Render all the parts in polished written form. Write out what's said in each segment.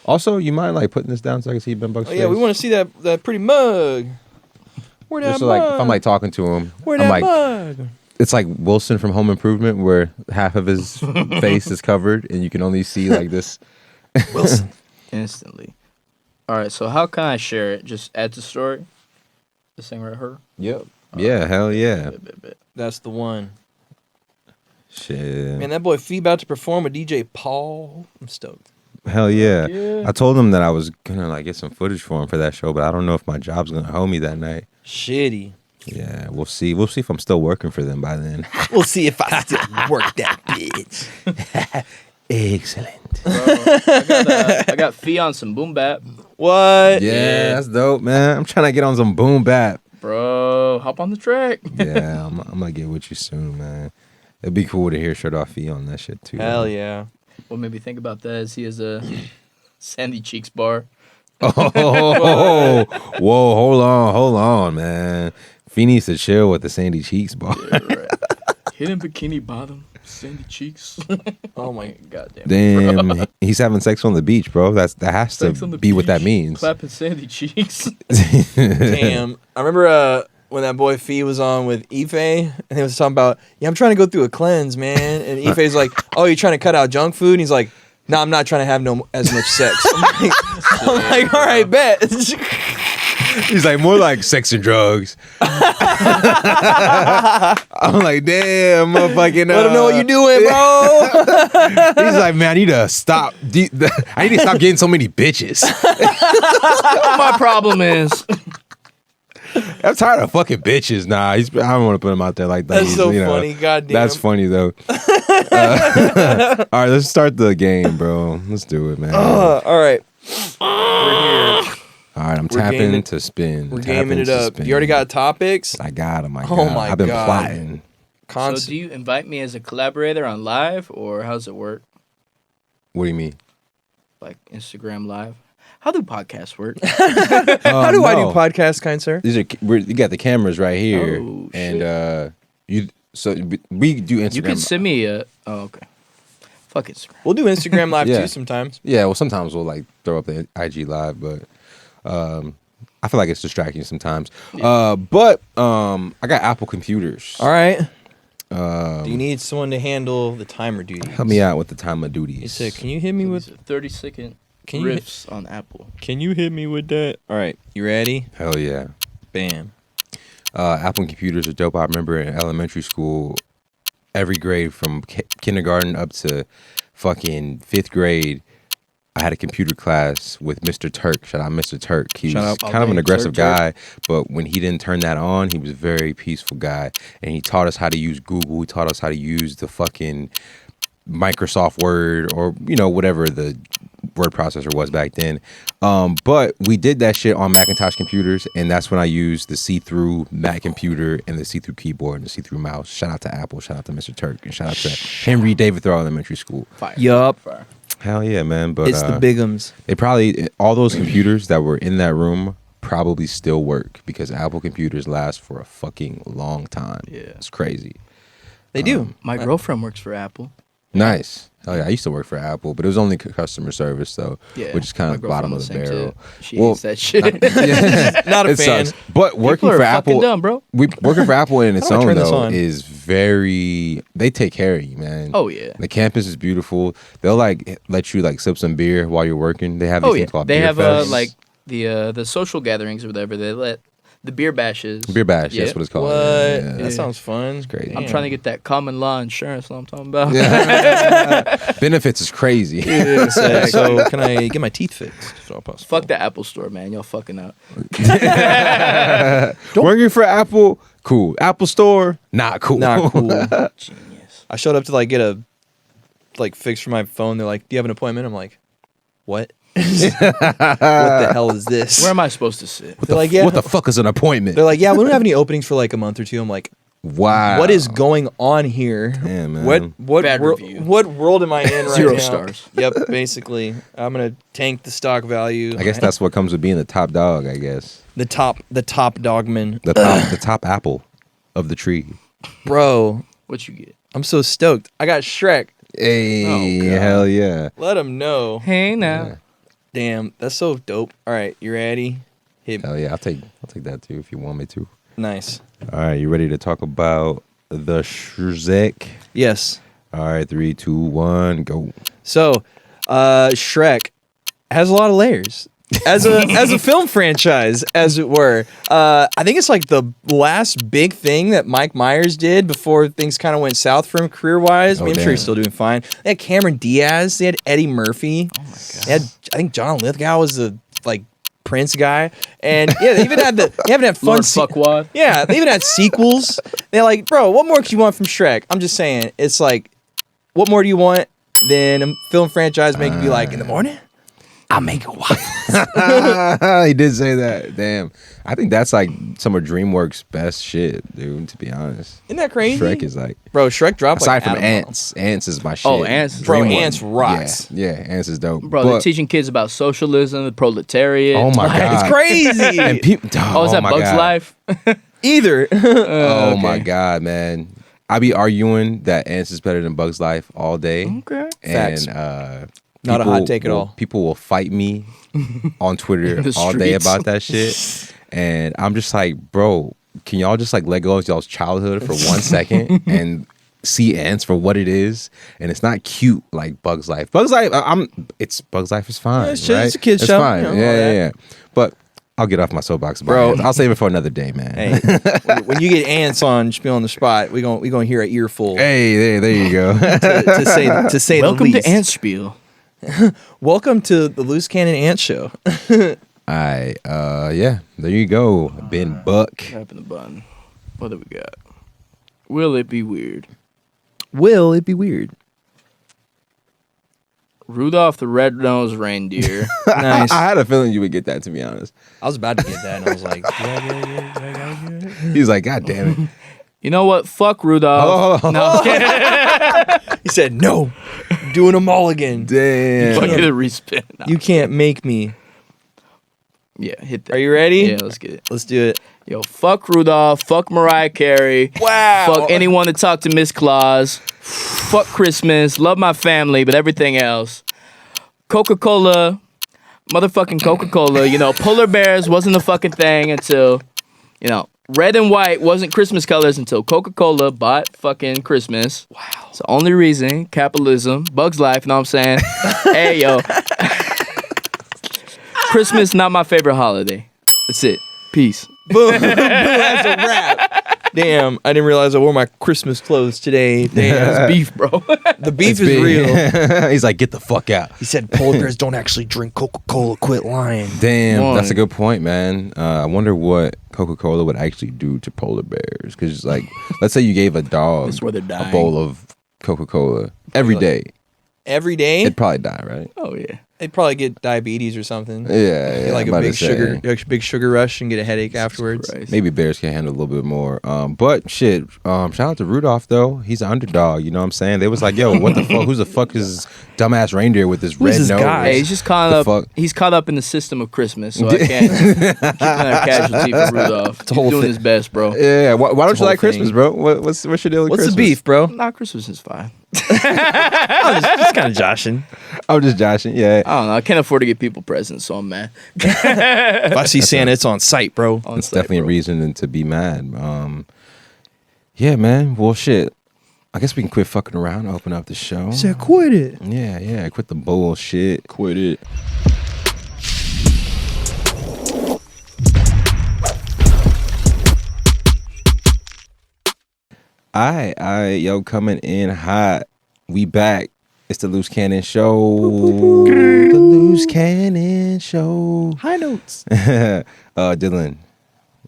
Also, you mind like putting this down so I can see Ben Buck's Oh yeah, we face? want to see that pretty mug. Where that Just mug? so, like if I'm like talking to him, Where I'm that like, mug? it's like Wilson from Home Improvement, where half of his face is covered and you can only see like this. Wilson. Instantly. All right, so how can I share it? Just add to story? This thing right here? Yep. Yeah, hell yeah. Bet. That's the one. Shit. Man, that boy Fee about to perform with DJ Paul. I'm stoked. Hell yeah. Yeah. I told him that I was gonna like get some footage for him for that show, but I don't know if my job's gonna hold me that night. Shitty. Yeah, we'll see. We'll see if I'm still working for them by then. We'll see if I still work that bitch. Excellent. Bro, I got Fee on some boom bap. What? Yeah, that's dope, man. I'm trying to get on some boom bap. Bro, hop on the track. Yeah, I'm gonna get with you soon, man. It'd be cool to hear Shirt Off Fee on that shit too. Hell man. yeah. What made me think about that is he has a Sandy Cheeks bar. Oh, whoa, hold on, man. Fee needs to chill with the Sandy Cheeks bar. Yeah, right. Hidden bikini bottom, Sandy Cheeks. Oh my goddamn. Damn, he's having sex on the beach, bro. That has to be what that means. Clapping Sandy Cheeks. Damn. I remember when that boy Fee was on with Ife, and he was talking about, yeah, I'm trying to go through a cleanse, man. And Ife's like, oh, you're trying to cut out junk food? And he's like, no, I'm not trying to have as much sex. I'm like, all right, bet. He's like, more like sex and drugs. I'm like, damn, motherfucking. Let him know what you're doing, bro. He's like, man, I need to stop. I need to stop getting so many bitches. My problem is. I'm tired of fucking bitches. Nah, I don't want to put him out there like that. That's so funny. Goddamn. That's funny though. All right, let's start the game, bro. Let's do it, man. All right. We're here. All right, I'm We're tapping gaming- to spin. We're tapping gaming it to up. spin. You already got topics? I got them. Oh my I've been God. plotting. So do you invite me as a collaborator on live, or how's it work? What do you mean? Like Instagram live? How do podcasts work? How do I do podcasts, kind sir? These are you got the cameras right here, Oh, and we do Instagram. You can send me a. Oh, okay. Fuck Instagram. We'll do Instagram live Yeah. too sometimes. Yeah, well, sometimes we'll like throw up the IG live, but I feel like it's distracting sometimes. Yeah. But I got Apple computers. All right. Do you need someone to handle the timer duties? Help me out with the time of duties. He said, "Can you hit me with 30-second Can you riffs on Apple?" Can you hit me with that? All right, you ready? Hell yeah. Bam. Apple computers are dope. I remember in elementary school, every grade from kindergarten up to fucking 5th grade, I had a computer class with Mr. Turk. Shout out Mr. Turk. He Shout was out. kind of an aggressive Turk. guy, but when he didn't turn that on, he was a very peaceful guy. And he taught us how to use Google. He taught us how to use the fucking Microsoft Word or, whatever the word processor was back then. But we did that shit on Macintosh computers, and that's when I used the see-through Mac computer and the see-through keyboard and the see-through mouse. Shout out to Apple, shout out to Mr. Turk, and shout out to Henry David Thoreau Elementary School. Fire. Yup. Fire. Hell yeah, man. But It's the bigums. they probably, all those computers that were in that room probably still work because Apple computers last for a fucking long time. Yeah. It's crazy. They do. My girlfriend works for Apple. Nice. Oh yeah, I used to work for Apple, but it was only customer service though, Yeah. which is kind My of the bottom of girlfriend the was barrel. the same, too. She hates that shit. Yeah. Not a It fan. sucks. But working People are for fucking Apple, dumb, bro. working for Apple in its How do I own turn this though on? is very. They take care of you, man. Oh yeah. The campus is beautiful. They'll like let you like sip some beer while you're working. They have these Oh things yeah. called They beer have fests. like the social gatherings or whatever. They let the beer bashes. beer bash. Yeah. That's what it's called. What? Yeah. That sounds fun. It's crazy. I'm trying to get that common law insurance. What I'm talking about. Yeah. Benefits is crazy. So can I get my teeth fixed? If at all possible? Fuck the Apple store, man. Y'all fucking up. Working for Apple, cool. Apple Store, not cool. Not cool. Genius. I showed up to like get a fix for my phone. They're like, "Do you have an appointment?" I'm like, "What? What the hell is this?" Where am I supposed to sit? They're like, "Yeah." What the fuck is an appointment? They're like, "Yeah, we don't have any openings for like a month or two." I'm like, Wow. "What is going on here? Damn, man. What Bad review. what world am I in right Zero now?" stars. Yep, basically, I'm gonna tank the stock value. I guess that's what comes with being the top dog, I guess. the top dogman, The top apple of the tree. bro. What you get? I'm so stoked. I got Shrek. Hey, Oh, God. hell yeah. Let him know. Hey now. Yeah. Damn, that's so dope. All right, you ready? Hit. Hell yeah, I'll take that too if you want me to. Nice. All right, you ready to talk about the Shrek? Yes. All right, 3, 2, 1, go. So, Shrek has a lot of layers. As a film franchise, as it were. I think it's like the last big thing that Mike Myers did before things kind of went south for him career-wise. I mean, I'm sure he's still doing fine. They had Cameron Diaz. They had Eddie Murphy. Oh, my God. They had, I think John Lithgow was the, Prince guy. And, yeah, they even had fun... Fuckwad. Yeah, they even had sequels. They're like, bro, what more could you want from Shrek? I'm just saying. It's like, what more do you want than a film franchise making you like, in the morning? I'll make it wild. He did say that. Damn. I think that's like some of DreamWorks' best shit, dude, to be honest. Isn't that crazy? Shrek is like... Bro, Shrek dropped aside from Ants. Ants is my shit. Oh, Ants. Bro, Ants rocks. Yeah, Ants is dope. Bro, they're teaching kids about socialism, the proletariat. Oh, my God. It's crazy. And is that Bug's Life? Either. Oh, my God, man. I be arguing that Ants is better than Bug's Life all day. Okay. Facts. And not a hot take at all. People will fight me on Twitter all day about that shit. And I'm just like, bro, can y'all just like let go of y'all's childhood for 1 second and see Ants for what it is? And it's not cute like Bug's Life. Bug's Life, Bug's Life is fine. Yeah, it's right? a kid's it's show. Fine. You know, Yeah. But I'll get off my soapbox about Bro. Ants. I'll save it for another day, man. Hey, when you get Ants on Spiel on the Spot, we gonna hear an earful. Hey, there you go. to say Welcome the least. to Ant Spiel. Welcome to the Loose Cannon Ant Show. Alright, yeah, there you go. Ben Buck. Tap in the button. What do we got? Will it be weird? Will it be weird? Rudolph the Red-Nosed Reindeer. Nice. I had a feeling you would get that, to be honest. I was about to get that, and I was like, yeah. He's like, God damn it. You know what? Fuck Rudolph. Hold on. No, I'm kidding. He said, no, doing them all again. Damn. Fuck you to respin. No. You can't make me. Yeah, hit that. Are you ready? Yeah, let's get it. Let's do it. Yo, fuck Rudolph. Fuck Mariah Carey. Wow. Fuck anyone that talked to Miss Claus. Fuck Christmas. Love my family, but everything else. Coca-Cola. Motherfucking Coca-Cola. You know, polar bears wasn't a fucking thing until, you know, red and white wasn't Christmas colors until Coca-Cola bought fucking Christmas. Wow. It's the only reason. Capitalism. Bug's Life, you know what I'm saying? Hey, yo. Christmas, not my favorite holiday. That's it. Peace. Boom. That's a wrap. Damn, I didn't realize I wore my Christmas clothes today. Damn. It's beef, bro. The beef It's is big. real. He's like, get the fuck out. He said polar bears don't actually drink Coca-Cola. Quit lying. Damn, One. that's a good point, man. I wonder what Coca-Cola would actually do to polar bears. Because, like, let's say you gave a dog That's where they're a dying. bowl of Coca-Cola every day. Every day, It'd probably die, right? Oh, yeah. they'd probably get diabetes or something. Yeah. Get like I'm a about big to say. big sugar rush and get a headache afterwards. Christ. Maybe bears can handle a little bit more. But shit, shout out to Rudolph though. He's an underdog. You know what I'm saying? They was like, yo, what the fuck? Who's the fuck is dumbass reindeer with this Who's red this nose? guy? Hey, he's just caught The up. fuck? He's caught up in the system of Christmas, so I can't keep another casualty for Rudolph. He's whole doing thing. his best, bro. Yeah. Why don't you whole like Christmas, thing. bro? What's your deal with What's Christmas? the beef, bro? Nah, Christmas is fine. I'm just kind of joshing. I'm just joshing. Yeah. I don't know. I can't afford to get people presents, so I'm mad. If I see Santa, it's on site, bro. On It's site, definitely a bro. reason to be mad. Yeah, man. Well, shit. I guess we can quit fucking around and open up the show. He said, quit it. Yeah. Quit the bullshit. Quit it. Alright, yo, coming in hot. We back. It's the Loose Cannon Show. The Loose Cannon Show. High notes. Dylan,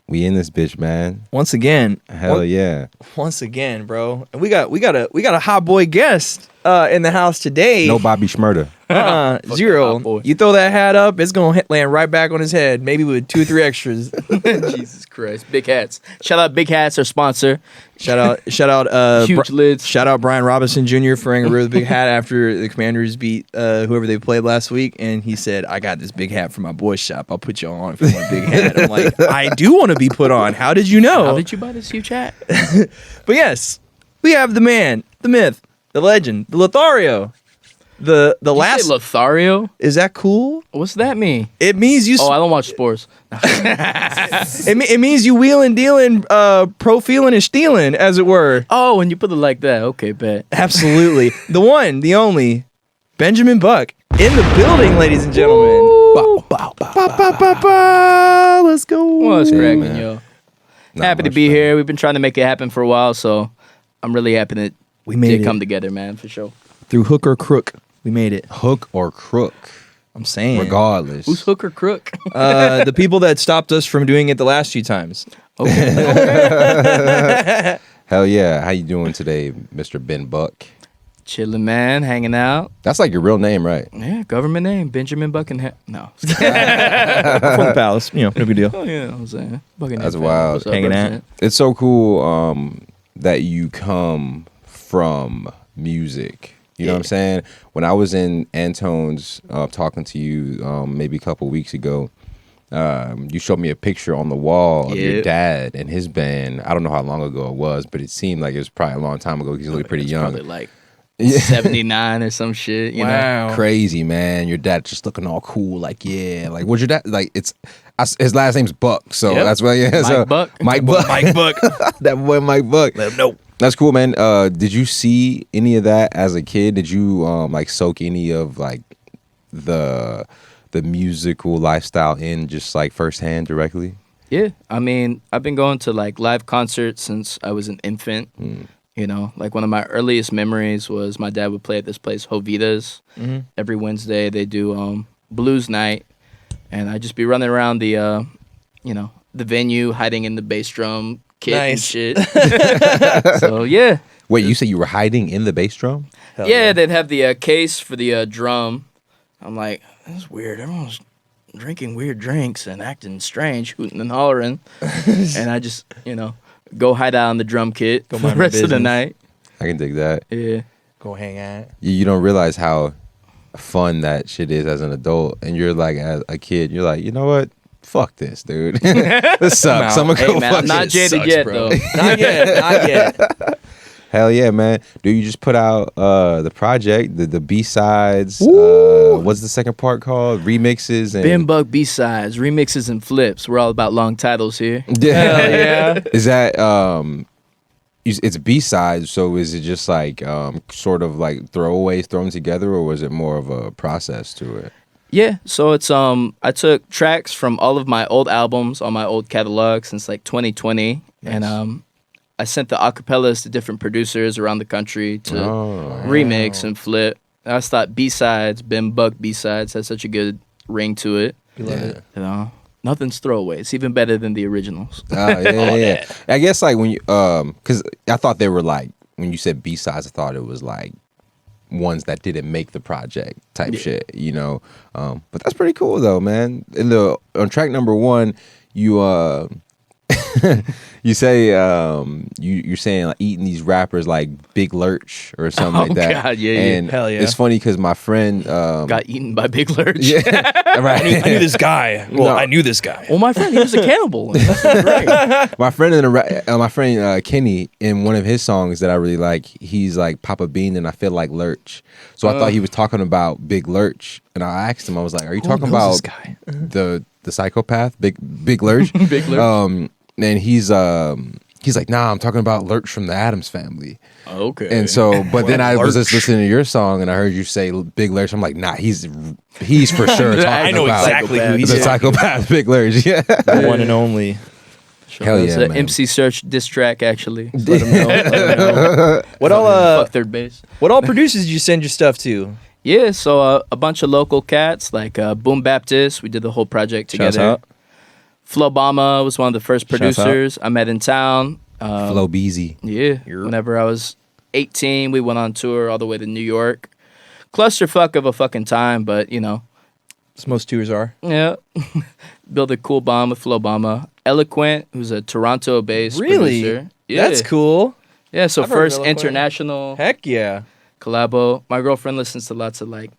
we in this bitch, man. Once again. Hell yeah. Once again, bro. And we got a hot boy guest in the house today. No Bobby Schmurda. Zero. hot boy. You throw that hat up, it's gonna land right back on his head. Maybe with 2 or 3 extras. Jesus Christ. Big Hats. Shout out Big Hats, our sponsor. Shout out Huge lids. Shout out Brian Robinson Jr. for wearing a really big hat after the Commanders beat whoever they played last week, and he said, "I got this big hat from my boy's shop. I'll put you on if you want a big hat." I'm like, I do want to be put on. How did you know? How did you buy this huge hat? But yes, we have the man, the myth, the legend, the Lothario. The Did you last say Lothario? is that cool? What's that mean? It means you. Oh, I don't watch sports. It means you wheeling, dealing, pro feeling and stealing, as it were. Oh, when you put it like that, okay, bet. Absolutely, the one, the only, Benjamin Buck in the building, ladies and gentlemen. Bow, bow, bow, Ba, ba, ba, ba. Let's go. What's cracking, man. yo? Not Happy to much, be man. here. We've been trying to make it happen for a while, so I'm really happy that We made did it come together, man, for sure. through hook or crook. We made it. Hook or crook, I'm saying. regardless. Who's hook or crook? The people that stopped us from doing it the last few times. Okay. Hell yeah. How you doing today, Mr. Ben Buck? Chilling, man, hanging out. That's like your real name, right? Yeah, government name, Benjamin Buckingham. No. From the palace. You know, no big deal. Oh, yeah, I'm saying. Buckingham That's family. wild. What's up, Hanging out. represent? It's so cool that you come from music. You know what I'm saying? When I was in Antone's talking to you maybe a couple weeks ago, you showed me a picture on the wall of your Yeah. dad and his band. I don't know how long ago it was, but it seemed like it was probably a long time ago. He's really pretty It's young. Probably like Yeah. 79 or some shit, you know? Crazy, man. Your dad just looking all cool, like, yeah. Like, what's your dad? Like, his last name's Buck, so Yep. that's why, yeah. Mike so, Buck. Mike Buck. Mike Buck. That boy, Mike Buck. Let him know. That's cool, man. Did you see any of that as a kid? Did you like soak any of like the musical lifestyle in just like firsthand directly? Yeah, I mean, I've been going to like live concerts since I was an infant. You know, like one of my earliest memories was my dad would play at this place, Jovita's. Every Wednesday they do blues night, and I'd just be running around the, you know, the venue, hiding in the bass drum kit and Nice. shit. So yeah, Wait, you said you were hiding in the bass drum? Hell yeah, they'd have the case for the drum. I'm like, that's weird. Everyone's drinking weird drinks and acting strange, hooting and hollering, and I just, you know, go hide out on the drum kit Go for the mind my rest of the business. night. I can dig that. Yeah. Go hang out. You don't realize how fun that shit is as an adult, and you're like, as a kid, you're like, you know what? Fuck this, dude. This sucks. out. I'm gonna Hey go man, fuck I'm not this. jaded sucks, yet bro. though. Not yet. Not yet. Hell yeah, man. Dude, you just put out the project, the B-sides. Woo! What's the second part called? Remixes and Ben Buck B-sides, remixes and flips. We're all about long titles here. Yeah. Hell yeah. Is that it's B-sides, so is it just like sort of like throwaways thrown together, or was it more of a process to it? Yeah, so it's I took tracks from all of my old albums on my old catalog since like 2020, and I sent the acapellas to different producers around the country to remix and flip. I just thought B-sides, Ben Buck B-sides, has such a good ring to it. We love it. You know, nothing's throwaway. It's even better than the originals. Yeah. I guess like when you because I thought they were like, when you said B-sides, I thought it was like ones that didn't make the project type shit, you know. But that's pretty cool though, man. On track number 1, you you say you're saying like eating these rappers like Big Lurch or something like that. God, yeah, and Hell yeah. it's funny because my friend Got eaten by Big Lurch. yeah, right. I knew this guy. Well, No. I knew this guy. Well, my friend, he was a cannibal. That's great. My friend Kenny, in one of his songs that I really like, he's like Papa Bean and I feel like Lurch. So I thought he was talking about Big Lurch, and I asked him, I was like, "Are you talking knows about this guy? the psychopath, Big Lurch?" Big Lurch. And he's like, "Nah, I'm talking about Lurch from the Addams Family." Okay. And so, but then I was just Lurch. listening to your song, and I heard you say Big Lurch. I'm like, "Nah, he's for sure talking I know about exactly who he's the talking psychopath, Big Lurch." Yeah. The one and only. Hell It's yeah, a man. MC Search diss track, actually. Just let 'em know. Let 'em know. What all Fuck third base. what all producers did you send your stuff to? Yeah, so a bunch of local cats like Boom Baptist. We did the whole project Shouts together. out. Flo Bama was one of the first Shouts out. producers I met in town. Flo Beezy. Yeah, whenever I was 18, we went on tour all the way to New York. Clusterfuck of a fucking time, but you know, As most tours are. yeah. Build a cool bomb with Flo Bama. Eloquent, who's a Toronto-based Really? producer. Yeah. That's cool. Yeah, so I've heard of first Eloquent. international Heck yeah. collabo. My girlfriend listens to lots of like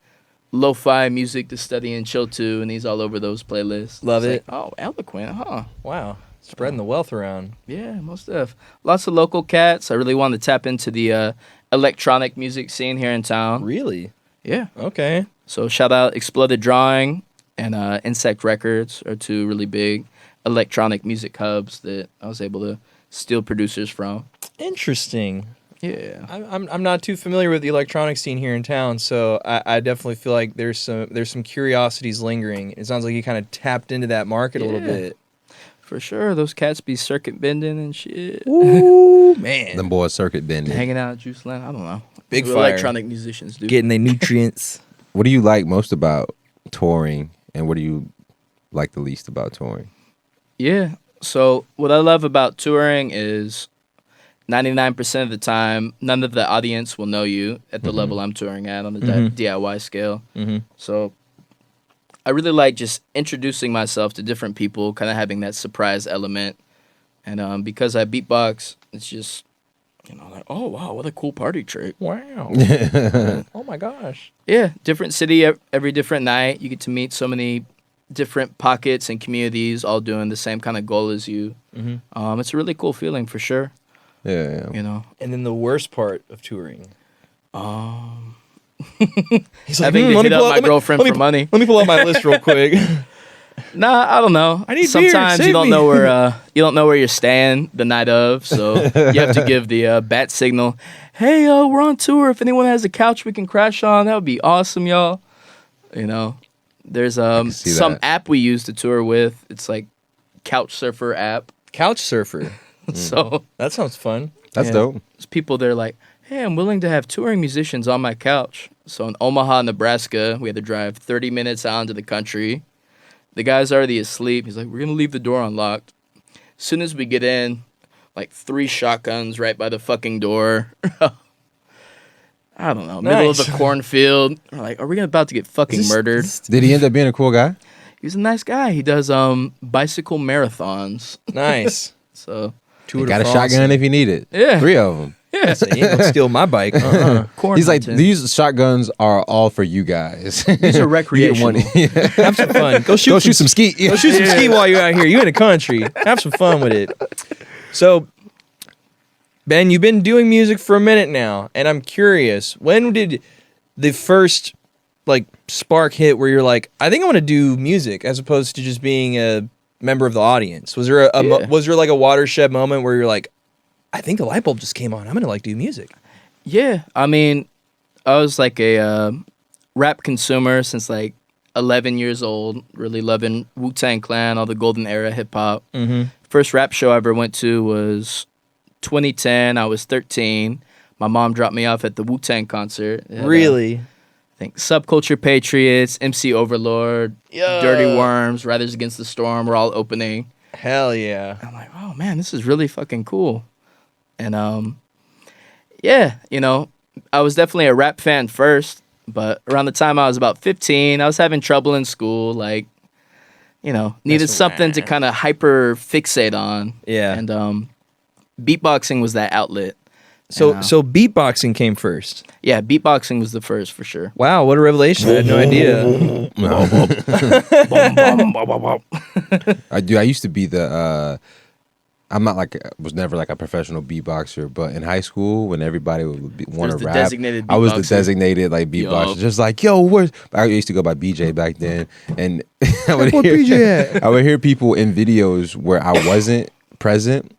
lo-fi music to study and chill to, and he's all over those playlists. Love It's it. like, oh, Eloquent, huh? Wow. Spreading the wealth around. Yeah, most def. Lots of local cats. I really wanted to tap into the electronic music scene here in town. Really? Yeah. Okay. So shout out Exploded Drawing and Insect Records are two really big electronic music hubs that I was able to steal producers from. Interesting. Yeah. I'm not too familiar with the electronic scene here in town, so I definitely feel like there's some curiosities lingering. It sounds like you kind of tapped into that market a little Yeah. bit. For sure. Those cats be circuit bending and shit. Ooh, man. Them boys circuit bending. Hanging out at Juice Land. I don't know. Big What fire. electronic musicians do. Getting their nutrients. What do you like most about touring, and what do you like the least about touring? Yeah. So what I love about touring is 99% of the time, none of the audience will know you at the level I'm touring at on the DIY scale. So I really like just introducing myself to different people, kind of having that surprise element. And because I beatbox, it's just, like, oh, wow, what a cool party trick. Wow. Oh, my gosh. Yeah, different city every different night. You get to meet so many different pockets and communities all doing the same kind of goal as you. It's a really cool feeling for sure. Yeah. And then the worst part of touring. He's Having to hit up my girlfriend for money. Let me pull out my list real quick. Nah, I don't know. I need beer, Sometimes save you don't me. know where you're staying the night of, so you have to give the bat signal. Hey, we're on tour. If anyone has a couch we can crash on, that would be awesome, y'all. There's see some that. app we use to tour with. It's like Couch Surfer app. Couch surfer. So That sounds fun. That's yeah, dope. there's people there like, hey, I'm willing to have touring musicians on my couch. So in Omaha, Nebraska, we had to drive 30 minutes out into the country. The guy's already asleep. He's like, we're going to leave the door unlocked. As soon as we get in, like 3 shotguns right by the fucking door. I don't know. Middle of Nice. a cornfield. We're like, are we about to get fucking murdered? Did he end up being a cool guy? He's a nice guy. He does bicycle marathons. Nice. So, Tour de Got a France. shotgun if you need it. Yeah. 3 of them. yeah. So you ain't gonna steal my bike. Corn He's like, hunting. these shotguns are all for you guys. These are recreational. Have some fun. Go shoot, Go shoot some skeet. Go shoot some ski while you're out here. You in the country. Have some fun with it. So, Ben, you've been doing music for a minute now, and I'm curious, when did the first spark hit where you're like, I think I want to do music as opposed to just being a member of the audience? Was there was there like a watershed moment where you're like, I think the light bulb just came on. I'm gonna do music. Yeah, I mean, I was like a rap consumer since like 11 years old, really loving Wu-Tang Clan, all the golden era hip hop. First rap show I ever went to was 2010. I was 13. My mom dropped me off at the Wu-Tang concert. It had, Really? I think Subculture Patriots, MC Overlord, Yeah. Dirty Worms, Riders Against the Storm were all opening. Hell yeah. I'm like, oh man, this is really fucking cool. And yeah, I was definitely a rap fan first, but around the time I was about 15, I was having trouble in school, needed That's something to right. kind of hyper fixate on. Yeah. And beatboxing was that outlet. So And, so beatboxing came first. yeah, beatboxing was the first for sure. Wow, what a revelation. I had no idea. I do. I used to be the. I'm not was never like a professional beatboxer, but in high school, when everybody would want to the rap, designated I was the beatboxer. designated beatboxer. Yup. Just like, yo, where's? I used to go by BJ back then, and I would Where BJ at? I would hear people in videos where I wasn't present,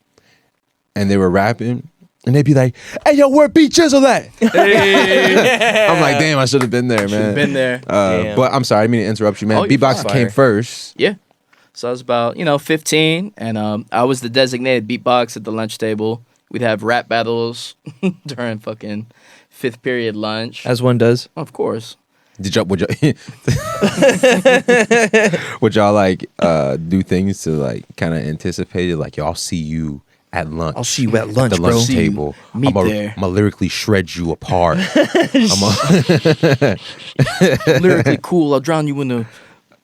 and they were rapping. And they'd be like, "Hey, yo, where Beat Jizzle at?" I'm like, "Damn, I should have been there, man." Should've been there. Damn. But I'm sorry, I didn't mean to interrupt you, man. Oh, you're Beatboxing fine. came first. Yeah. So I was about, 15, and I was the designated beatbox at the lunch table. We'd have rap battles during fucking 5th period lunch. As one does. Of course. Would y'all would y'all do things to kind of anticipate it? Like, yo, I'll see you at lunch. I'll see you at lunch, the bro. lunch See you. table. Meet I'm there. gonna lyrically shred you apart. Lyrically cool. I'll drown you in the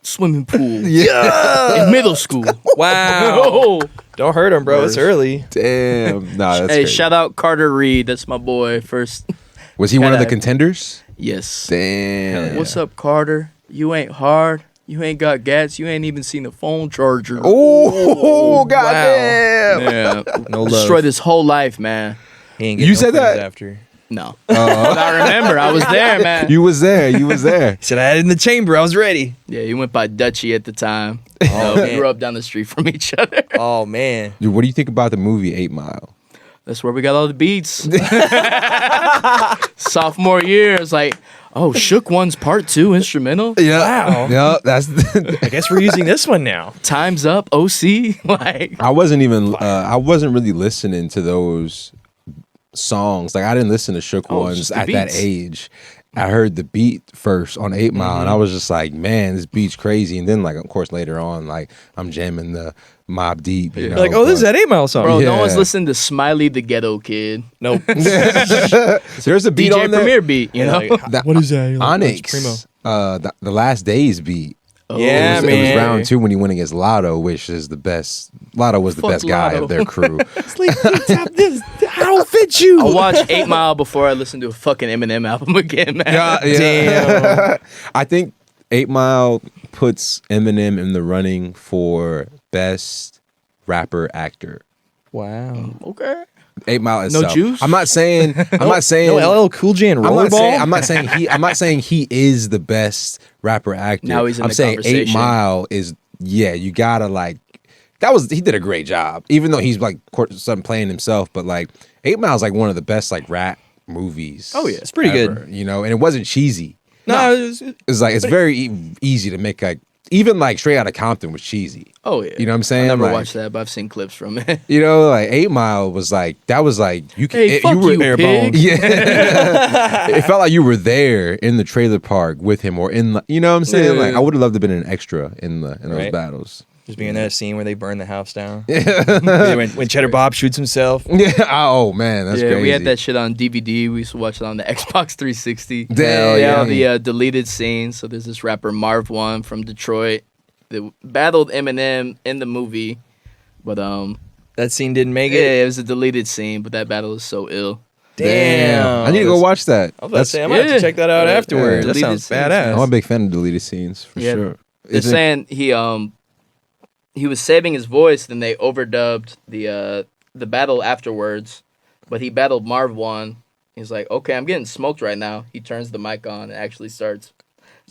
swimming pool. Yeah. In middle school. Wow. Oh. Don't hurt him, bro. It's early. Damn. Nah, that's Hey, crazy. shout out Carter Reed. That's my boy. First. Was he one of the Shout out. contenders? Yes. Damn. What's up, Carter? You ain't hard. You ain't got gats. You ain't even seen a phone charger. Oh, goddamn. Yeah. No love. Destroyed his whole life, man. He ain't You getting said no friends that? after. No. I remember. I was there, man. You was there. You was there. He said I had it in the chamber. I was ready. Yeah, he went by Dutchy at the time. Oh, We man. grew up down the street from each other. Oh man. Dude, what do you think about the movie 8 Mile? That's where we got all the beats. Sophomore year, it's like, oh, Shook One's Part 2 instrumental. Yeah. Wow. Yeah, that's. I guess we're using this one now. Time's Up, OC. Like, I wasn't really listening to those songs. Like I didn't listen to Shook Oh, Ones just the at that beats. age. I heard the beat first on 8 Mile, and I was just like, man, this beat's crazy. And then, like, of course, later on, like, I'm jamming the Mobb Deep. You know, Like, oh, this is that 8 Mile song. bro, Yeah. no one's listening to Smiley the Ghetto Kid. Nope. There's a beat DJ on there. Premier beat, you know? That- What is that? You're like, Onyx. "That's Primo." The Last Days beat. Oh, Yeah, it was man. round 2 when he went against Lotto, which is the best. Lotto was the Fuck best guy Lotto. of their crew. It's like, I don't fit you. I'll watch 8 Mile before I listen to a fucking Eminem album again, man. Damn. I think 8 Mile puts Eminem in the running for best rapper actor. Wow. Okay. 8 Mile No itself. juice? I'm not saying. No LL Cool J and I'm not Rollerball. saying I'm not saying he is the best rapper actor. Now he's in I'm the saying 8 conversation. Mile is. Yeah, you gotta like. He did a great job, even though he's like something playing himself. But like 8 Mile is like one of the best like rap movies. Oh, yeah. It's pretty good. You know, and it wasn't cheesy. No, It's like it's very easy to make like even like Straight Outta Compton was cheesy. Oh, yeah. You know what I'm saying? I never Like, watched that, but I've seen clips from it. You know, like 8 Mile was like that was like you can. Hey, fuck were you, pig. Yeah, it felt like you were there in the trailer park with him, or in you know what I'm saying. Yeah. Like I would have loved to have been an extra in those Right. battles. just being in that scene where they burn the house down. when Cheddar Bob shoots himself. Yeah. Oh man, that's yeah, crazy. we had that shit on DVD. We used to watch it on the Xbox 360. Damn, Yeah, all yeah. the deleted scenes. So there's this rapper Marv One from Detroit that battled Eminem in the movie, but That scene didn't make yeah, it. it was a deleted scene. But that battle is so ill. Damn. I need to go watch that. I was about to say, I might have yeah. to check that out Yeah. afterwards. Yeah. That sounds Deleted badass. I'm a big fan of deleted scenes for Yeah. sure. They're Is it- saying he was saving his voice, then they overdubbed the battle afterwards. But he battled Marv One. He's like, okay, I'm getting smoked right now. He turns the mic on and actually starts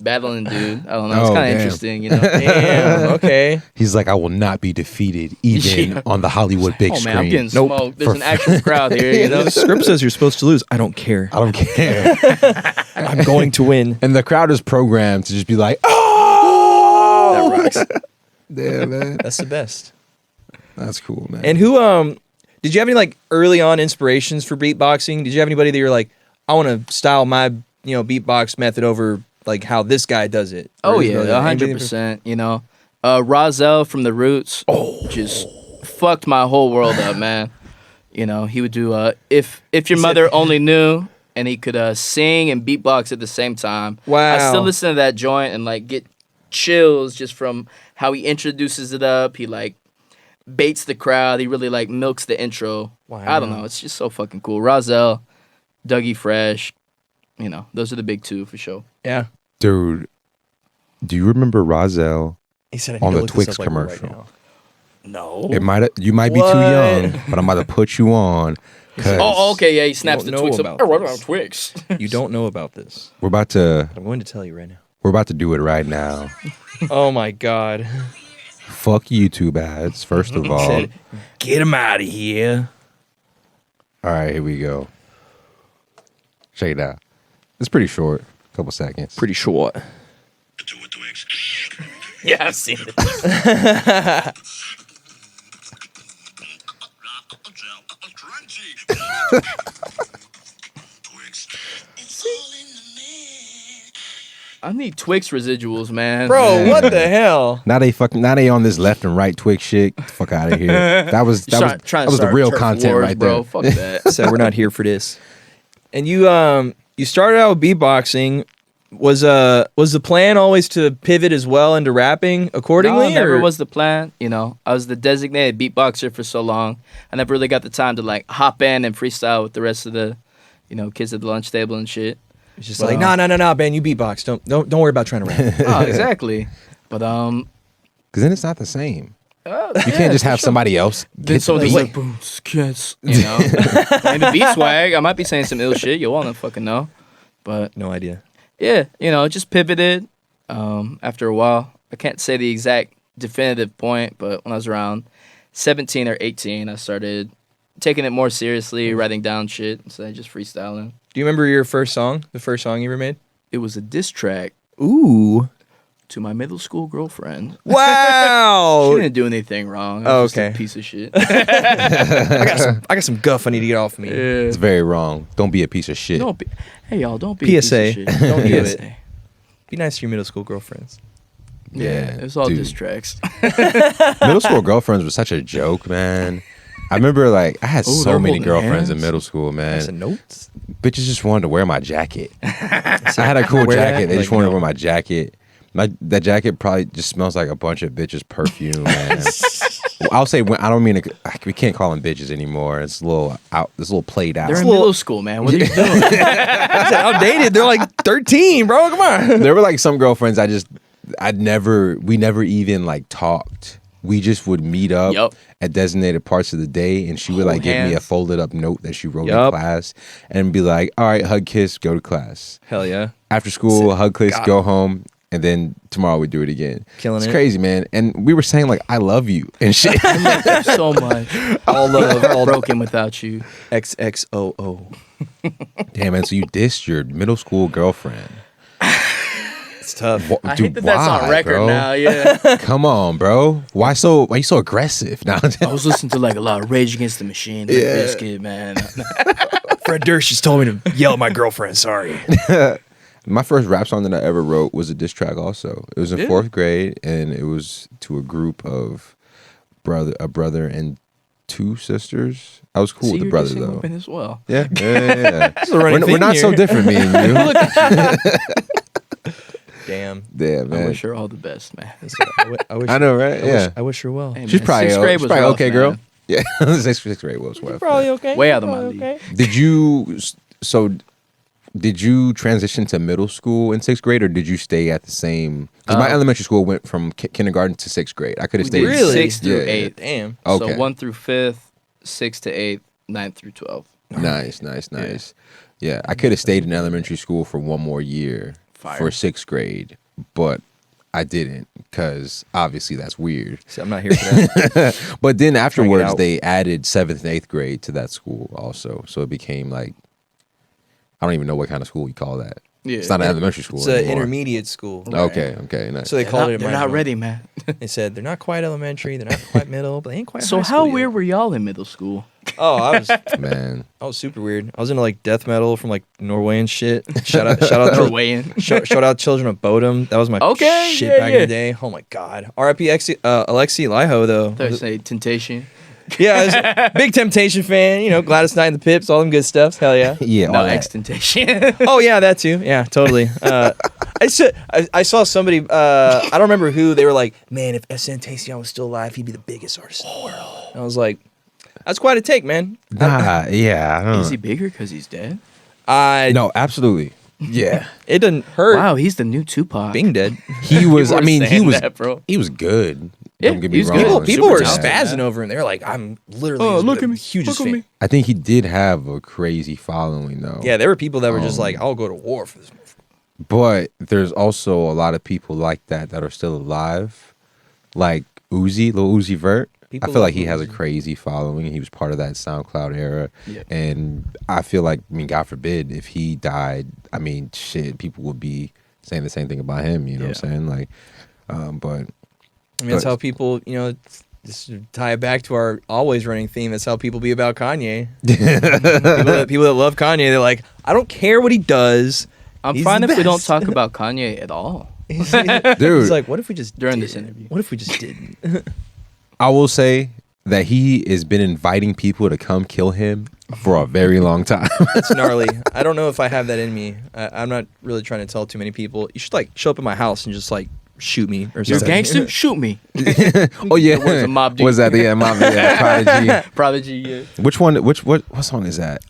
battling dude. I don't know. It's Oh, kind of damn. interesting, you know. Damn. Okay. He's like, I will not be defeated even Yeah. on the Hollywood big Oh screen. man, I'm getting Nope. smoked. There's an actual crowd here, you know. The script says you're supposed to lose. I don't care. I don't care. I'm going to win. And the crowd is programmed to just be like, oh, That rocks. yeah, man. That's the best. That's cool, man. And who did you have any like early on inspirations for beatboxing? Did you have anybody that you're like, I want to style my beatbox method over like how this guy does it? Oh Or is yeah, there anybody- 100%. You know, Rozelle from the Roots just fucked my whole world up, man. You know, he would do if your mother only knew, and he could sing and beatbox at the same time. Wow. I still listen to that joint and like get chills just from how he introduces it up. He like baits the crowd. He really like milks the intro. Wow. I don't know. It's just so fucking cool. Rozelle, Dougie Fresh. You know, those are the big two for sure. Yeah. Dude, do you remember Rozelle? He said On the Twix commercial. now. No. You might be too What? young, but I'm about to put you on. 'Cause Oh, okay, yeah, he snaps the don't Twix know up. about Oh, what this. about Twix? You don't know about this. We're about to I'm going to tell you right now. do it right now. Oh my God. Fuck YouTube ads, first of all. Said, get him out of here. All right, here we go. Check it out. It's pretty short, a couple seconds. Pretty short. Yeah, I've seen it. I need Twix residuals, man. Bro, what the hell? Now they on this left and right Twix shit. Get the fuck out of here. That was Trying to the start real turf content wars, right bro. there. Fuck that. Said we're not here for this. And you started out with beatboxing. Was the plan always to pivot as well into rapping accordingly? No, never or- was the plan. You know, I was the designated beatboxer for so long. I never really got the time to like hop in and freestyle with the rest of the, kids at the lunch table and shit. It's just Well- like, no, man, you beatbox. Don't worry about trying to rap. Oh, exactly. But Because then it's not the same. You can't just have somebody else. Then Get someone the just beat. like, boom, kids, you know. And the beat swag, I might be saying some ill shit. You all don't fucking know. But No idea. yeah, you know, just pivoted after a while. I can't say the exact definitive point, but when I was around 17 or 18, I started taking it more seriously, writing down shit instead of just freestyling. Do you remember your first song? The first song you ever made? It was a diss track Ooh. to my middle school girlfriend. Wow. She didn't do anything wrong. I Oh, was just okay. a piece of shit. I got some guff I need to get off me. It's very wrong. Don't be a piece of shit. Don't be. Hey y'all, don't be a PSA. piece of shit. Don't do PSA. it. Be nice to your middle school girlfriends. Yeah, It's all dude. diss tracks. Middle school girlfriends was such a joke, man. I remember like I had Oh, so they're many holding girlfriends in hands? middle school, That's a man. notes. Bitches just wanted to wear my jacket. I had a cool Wear that? jacket. They just Like, wanted to no. wear my jacket. That jacket probably just smells like a bunch of bitches' perfume, man. I'll say when I don't mean to, we can't call them bitches anymore. It's a little out. It's a little played out. They're in little- middle school, man. What are you doing? It's outdated. They're like 13, bro. Come on. There were like some girlfriends we never even like talked. We just would meet up Yup. at designated parts of the day, and she would like Hold give me a hands. folded up note that she wrote in Yup. class, and be like, "All right, hug, kiss, go to class. Hell yeah. After school, hug, kiss, God. go home." And then tomorrow we do it again. Killing it's it. crazy, man. And we were saying like, "I love you" and shit. So much. All love, all Broken without you. XXOO. Damn, man. So you dissed your middle school girlfriend. It's tough. I Dude, hate that that's on why, record bro? now. Yeah. Come on, bro. Why you so aggressive? Now I was listening to like a lot of Rage Against the Machine. Like this kid, man. Fred Durst just told me to yell at my girlfriend. Sorry. my first rap song that I ever wrote was a diss track. Also, it was in fourth grade, and it was to a group of a brother and two sisters. I was cool See, with the you're brother dissing though. women as well. Yeah. a running We're theme not so here. different, me and you. Damn. Yeah, I man. wish her all the best, man. I wish I know, right? Yeah. I wish her well. Hey, She's man, probably, sixth grade was probably rough, okay, man. girl. Yeah, sixth grade was rough. okay. Way out of my league. Did you transition to middle school in sixth grade, or did you stay at the same? Because my elementary school went from kindergarten to sixth grade. I could have We stayed. did Really? 6th through Yeah. 8th. Damn. Okay. So 1 through 5th, 6th to 8th, 9th through 12th. Nice. Yeah, I could have stayed in elementary school for one more year Fire. for sixth grade, but I didn't because obviously that's weird. See, I'm not here for that. But then afterwards, out. they added 7th and 8th grade to that school also, so it became like I don't even know what kind of school you call that. Yeah. It's not an elementary school. It's an anymore. intermediate school. Okay, nice. So they called it. They're not ready, man. They said they're not quite elementary, they're not quite middle, but they ain't quite. So high how school yet. weird were y'all in middle school? Oh, Man, I was super weird. I was into like death metal from like Norway and shit. Shout out, Norwegian. shout out Children of Bodom. That was my Okay, shit yeah, back yeah. in the day. Oh my god. R.I.P. Alexi Liho though. Thursday Temptation. Yeah, I was a big Temptation fan. You know, Gladys Knight and the Pips, all them good stuff. Hell yeah. yeah, No, all that. ex Temptation. Oh yeah, that too. Yeah, totally. I saw somebody. I don't remember who. They were like, "Man, if SN Tacion was still alive, he'd be the biggest artist in the world." And I was like, "That's quite a take, man." Nah, yeah, I don't Is know. he bigger because he's dead? No, absolutely. Yeah, It doesn't hurt Wow, he's the new Tupac. being dead. he was. People I are mean, he saying was. that, bro. He was good. Yeah, Don't get he me was wrong. good. People were Super talented. spazzing over him. They're like, "I'm literally Oh, look the at me. hugest Look at fan." me. I think he did have a crazy following though. Yeah, there were people that were just like, "I'll go to war for this." But there's also a lot of people like that are still alive, like Lil Uzi Vert. People I feel love like he has a Uzi. crazy following. He was part of that SoundCloud era, Yeah. and I feel like, God forbid, if he died, shit, people would be saying the same thing about him. You know what I'm saying? Like, but I mean, that's how people, just to tie it back to our always running theme. That's how people be about Kanye. people that love Kanye, they're like, I don't care what he does. I'm He's fine the if we don't best. talk about Kanye at all. He's Dude. like, what if we just During did? this interview. What if we just didn't? I will say that he has been inviting people to come kill him for a very long time. It's gnarly. I don't know if I have that in me. I'm not really trying to tell too many people. You should like show up at my house and just like shoot me or You're a something. gangster? Shoot me. Oh yeah, The words of Mobb Deep. was that the Mobb Deep, Prodigy? Prodigy, yeah. Which one? What song is that?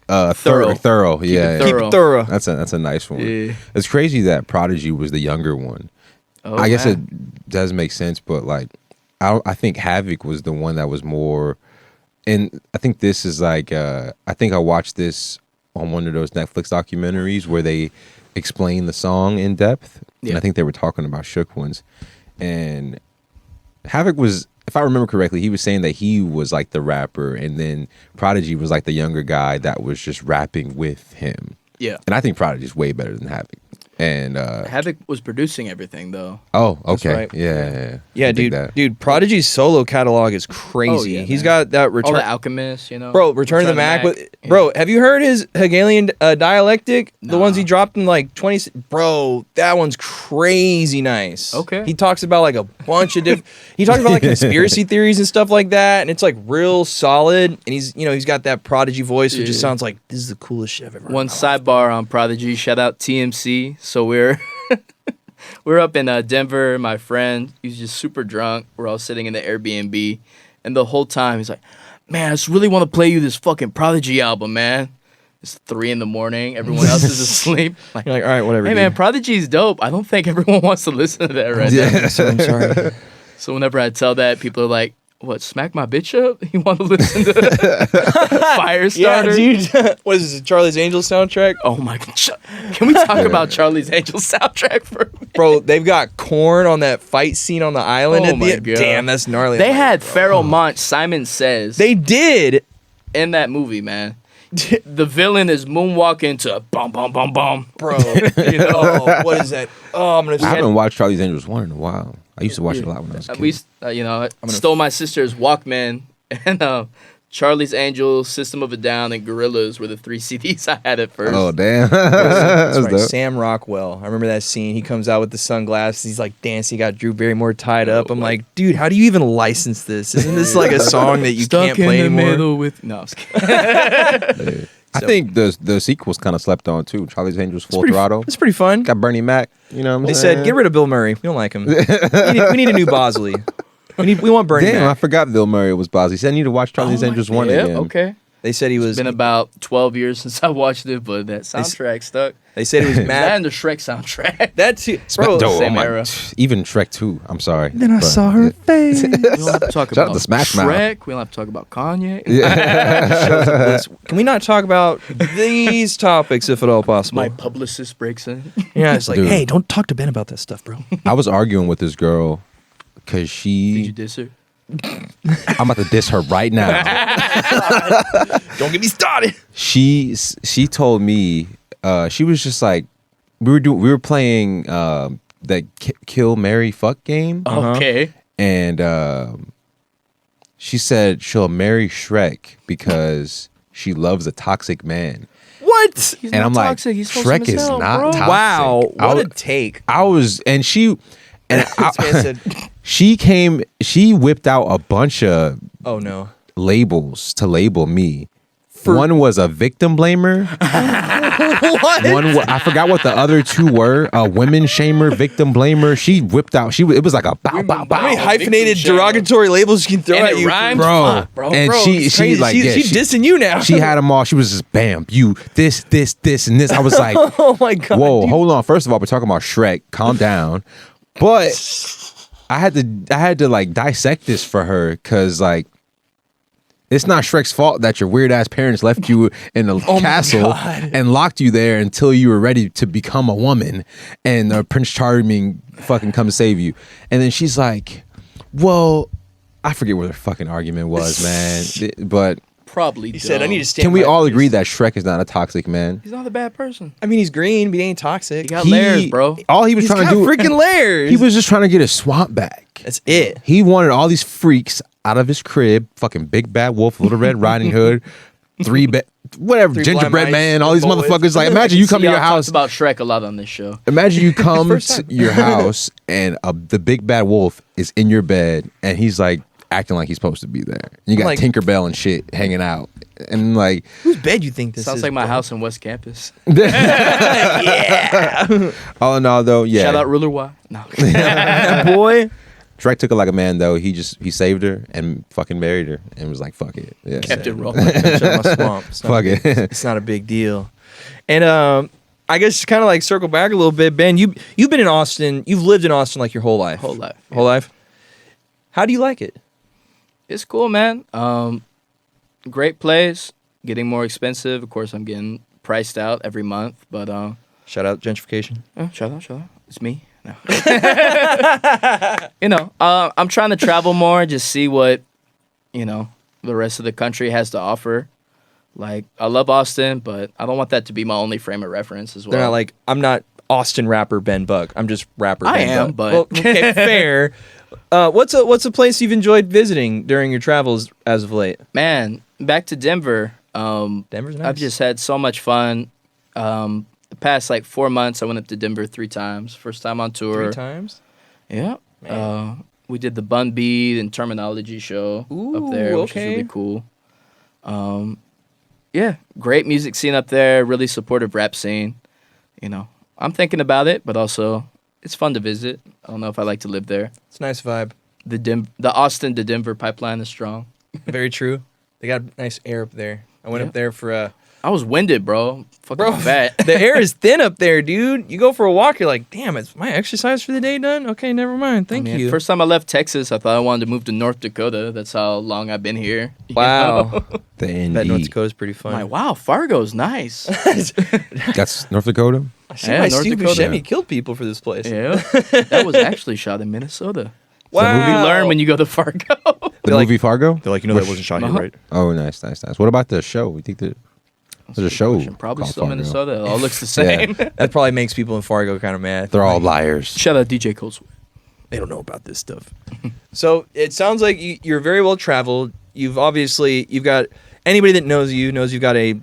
Thorough. Thorough. Yeah, Keep it thorough. That's a nice one. Yeah. It's crazy that Prodigy was the younger one. Oh, I guess man. it does make sense, but like I think Havoc was the one that was more, and I think this is like I think I watched this on one of those Netflix documentaries where they explain the song in depth, and I think they were talking about Shook Ones, and Havoc was, if I remember correctly, he was saying that he was like the rapper, and then Prodigy was like the younger guy that was just rapping with him. Yeah. And I think Prodigy's way better than Havoc. And Havoc was producing everything though. oh, okay, right. Yeah, Yeah, I dig dude. that. Dude, Prodigy's solo catalog is crazy. Oh, yeah, He's man. got that All return. the Alchemist, you know. Bro, Return of the Mac. Bro, have you heard his Hegelian dialectic? The ones he dropped in like 20. Bro, that one's crazy nice. Okay. He talks about like a bunch of different. He talks about like conspiracy theories and stuff like that, and it's like real solid. And he's got that Prodigy voice, which just sounds like this is the coolest shit I've ever heard. One sidebar on Prodigy. Shout out TMC. So we're up in Denver. My friend, he's just super drunk. We're all sitting in the Airbnb, and the whole time he's like, "Man, I just really want to play you this fucking Prodigy album, man." It's 3 a.m. Everyone else is asleep. You're like, all right, whatever. Hey man, Prodigy's dope. I don't think everyone wants to listen to that right now. So I'm sorry. So whenever I tell that, people are like, "What? Smack my bitch up? You want to listen to Firestarter?" Yeah, dude. What is this? Charlie's Angels soundtrack? Oh my god! Can we talk about Charlie's Angels soundtrack for a minute? Bro, they've got Korn on that fight scene on the island. Oh at the my end. God. Damn, that's gnarly. They had Pharoah Monch, Simon Says, They did. in that movie, man. The villain is moonwalking to bum bum bum bum. Bro, You know, oh, what is that? Oh, I'm gonna. I haven't watched Charlie's Angels 1 in a while. I used to watch it a lot when I was a kid. we I stole my sister's Walkman, and Charlie's Angels, System of a Down, and Gorillaz were the 3 CDs I had at first. Oh damn! That's That's right. dope. Sam Rockwell. I remember that scene. He comes out with the sunglasses. He's like dancing. He got Drew Barrymore tied up. I'm like, dude, how do you even license this? Isn't this like a song that you Stuck can't play in the anymore? middle with no. I was kidding. I think the sequel's kind of slept on too. Charlie's Angels Full Pretty- Throttle. It's pretty fun. Got Bernie Mac. You know what I'm They saying? said, get rid of Bill Murray. We don't like him. we need a new Bosley. We want Bernie Damn, I Mac. forgot Bill Murray was Boz. He said I need to watch Charlie's Angels 1 yeah, again. okay. They said he was. It's been about 12 years since I watched it, but that soundtrack stuck. They said he was That mad. and the Shrek soundtrack. That too, bro. Oh, same my- era. Even Shrek 2. I'm sorry. Then I but, saw her yeah. face. We don't have to talk Shout out about to Smash Mouth. Shrek. We don't have to talk about Kanye. Can we not talk about these topics if at all possible? My publicist breaks in. Yeah, it's like, Dude. hey, don't talk to Ben about that stuff, bro. I was arguing with this girl because Did she. you diss her? I'm about to diss her right now. Don't get me started. She told me she was just like we were playing that Kill Marry Fuck game. Okay. And she said she'll marry Shrek because she loves a toxic man. What? He's And not I'm toxic. like, He's wholesome Shrek as is hell, not bro. toxic. Wow, I what a was- take. I was, and she, and This man said, she whipped out a bunch of oh no. labels to label me. One was a victim blamer. What? I forgot what the other two were. A women shamer, victim blamer. She whipped out. It was like a bow, bow, bow. How many Wow, hyphenated victim shamer. derogatory labels you can throw And at it you? rhymes? Bro. Fuck, bro. And Bro, she it's crazy. like, she's yeah, dissing you now. she had them all. She was just bam, you this, and this. I was like, Oh my god. whoa, dude. hold on. First of all, we're talking about Shrek. Calm down. But I had to like dissect this for her because like it's not Shrek's fault that your weird ass parents left you in a castle and locked you there until you were ready to become a woman, and Prince Charming fucking come save you. And then she's like, well, I forget what their fucking argument was, man. But Probably. He said, I need to stand can we by all this." agree that Shrek is not a toxic man? He's not a bad person. I mean, he's green, but he ain't toxic. He got layers, bro. All he was He's trying got to do, freaking layers. he was just trying to get his swamp back. That's it. He wanted all these freaks out of his crib, fucking Big Bad Wolf, Little Red Riding Hood, whatever, Three Gingerbread Blind Mice, Man, all these Boys. motherfuckers. Like, imagine you come to See, your y'all house. talked about Shrek a lot on this show. Imagine you come First to time. your house and the Big Bad Wolf is in your bed and he's like acting like he's supposed to be there. You got Like- Tinkerbell and shit hanging out. And like, Whose bed you think this Sounds is? like my bro? house in West Campus. all in all though, yeah. Shout out Ruler Y. No. Boy. Shrek took her like a man though. He saved her and fucking married her and was like, fuck it. Yeah. Kept it rolling. Shut my swamp. It's not Fuck a big- it. It's not a big deal. And I guess kind of like circle back a little bit, Ben. You've been in Austin. You've lived in Austin like your whole life. Whole life. Whole life. How do you like it? It's cool, man. Great place. Getting more expensive. Of course, I'm getting priced out every month. But Shout out gentrification. shout out. It's me. No. I'm trying to travel more, just see what, the rest of the country has to offer. Like, I love Austin, but I don't want that to be my only frame of reference as well. They're not like, I'm not Austin rapper Ben Buck. I'm just rapper I Ben am, Buck. but Well, okay, fair. What's a place you've enjoyed visiting during your travels as of late? man, back to Denver. Denver's nice. I've just had so much fun. The past 4 months, I went up to Denver 3 times. First time on tour. 3 times? Yeah. We did the Bun B and Terminology show up there, which was really cool. Yeah, great music scene up there. Really supportive rap scene. I'm thinking about it, but also it's fun to visit. I don't know if I like to live there. It's a nice vibe. The Austin to Denver pipeline is strong. Very true. They got nice air up there. I went up there for I was winded, bro. Fucking fat. the air is thin up there, dude. You go for a walk, you're like, damn, is my exercise for the day done? Okay, never mind. Thank you. First time I left Texas, I thought I wanted to move to North Dakota. That's how long I've been here. Wow. The ND. That North Dakota's pretty fun. I'm like, wow, Fargo's nice. That's North Dakota. I see Yeah, my North Steve Dakota. Buscemi killed people for this place. Yeah. That was actually shot in Minnesota. Wow. You learn when you go to Fargo. The like- movie Fargo. They're like, that wasn't shot here, right? Oh, nice. What about the show? You think there's a show? Probably called still Fargo? Minnesota. It all looks the same. That probably makes people in Fargo kind of mad. They're all liars. Shout out DJ Coleswood. They don't know about this stuff. So it sounds like you're very well traveled. You've got anybody that knows you've got a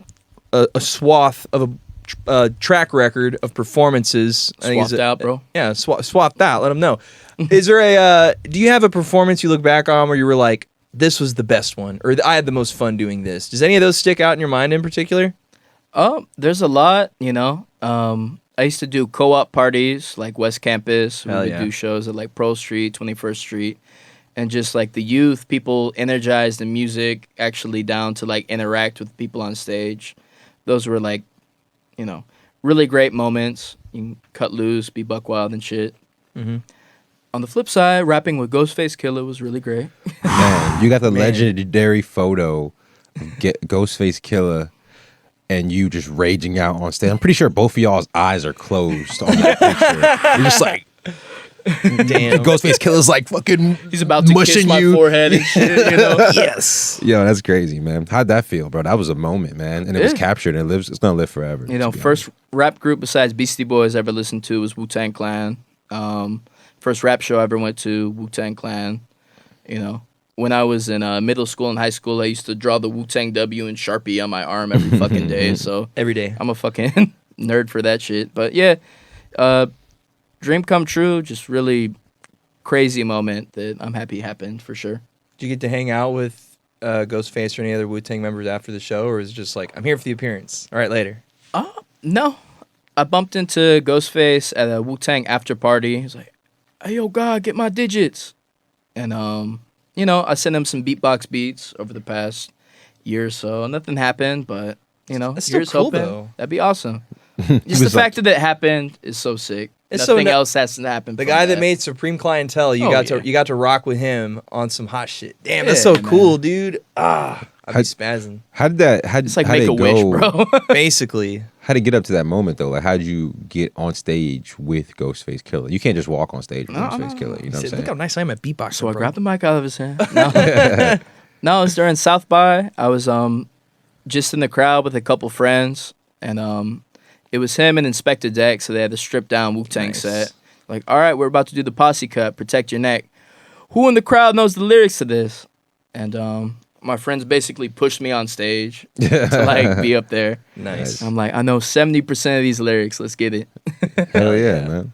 swath of a track record of performances. Swapped out, bro. Yeah, swapped out. Let them know. Is there do you have a performance you look back on where you were like, this was the best one, or I had the most fun doing this? Does any of those stick out in your mind in particular? Oh, there's a lot, I used to do co-op parties like West Campus. We would do shows at Pearl Street, 21st Street. And just the youth, people energized in music, actually down to interact with people on stage. Those were really great moments. You can cut loose, be buck wild and shit. Mm-hmm. On the flip side, rapping with Ghostface Killah was really great. Man, you got the legendary photo of Ghostface Killah and you just raging out on stage. I'm pretty sure both of y'all's eyes are closed on that picture. You're just like, damn. Ghostface Killah's fucking He's about to kiss my forehead and shit, Yes. Yo, that's crazy, man. How'd that feel, bro? That was a moment, man. And it was captured and it's gonna live forever. First rap group besides Beastie Boys I ever listened to was Wu-Tang Clan. First rap show I ever went to, Wu-Tang Clan. When I was in middle school and high school, I used to draw the Wu-Tang W in Sharpie on my arm every fucking day. So every day. I'm a fucking nerd for that shit. But yeah, dream come true. Just really crazy moment that I'm happy happened for sure. Did you get to hang out with Ghostface or any other Wu-Tang members after the show, or is it just I'm here for the appearance? All right, later. No. I bumped into Ghostface at a Wu-Tang after party. He's like, hey, yo, God, get my digits. And, I sent him some beatbox beats over the past year or so. Nothing happened, but, That's still here's cool, hoping. though. That'd be awesome. Just the fact that it happened is so sick. It's Nothing so else has to happen. The guy that made Supreme Clientele, you got to rock with him on some hot shit. Damn, that's so cool, dude. I'd be spazzing. It's like Make-A-Wish, bro. Basically. How'd it get up to that moment, though? How'd you get on stage with Ghostface Killah? You can't just walk on stage with Ghostface Killah. You know what I'm saying? Look how nice I am at beatboxing, So I grabbed the mic out of his hand. No, it was during South by. I was just in the crowd with a couple friends, and it was him and Inspector Deck, so they had the stripped down Wu-Tang set. All right, we're about to do the posse cut, protect your neck. Who in the crowd knows the lyrics to this? And my friends basically pushed me on stage to be up there. Nice. I'm like, I know 70% of these lyrics. Let's get it. Hell yeah, man.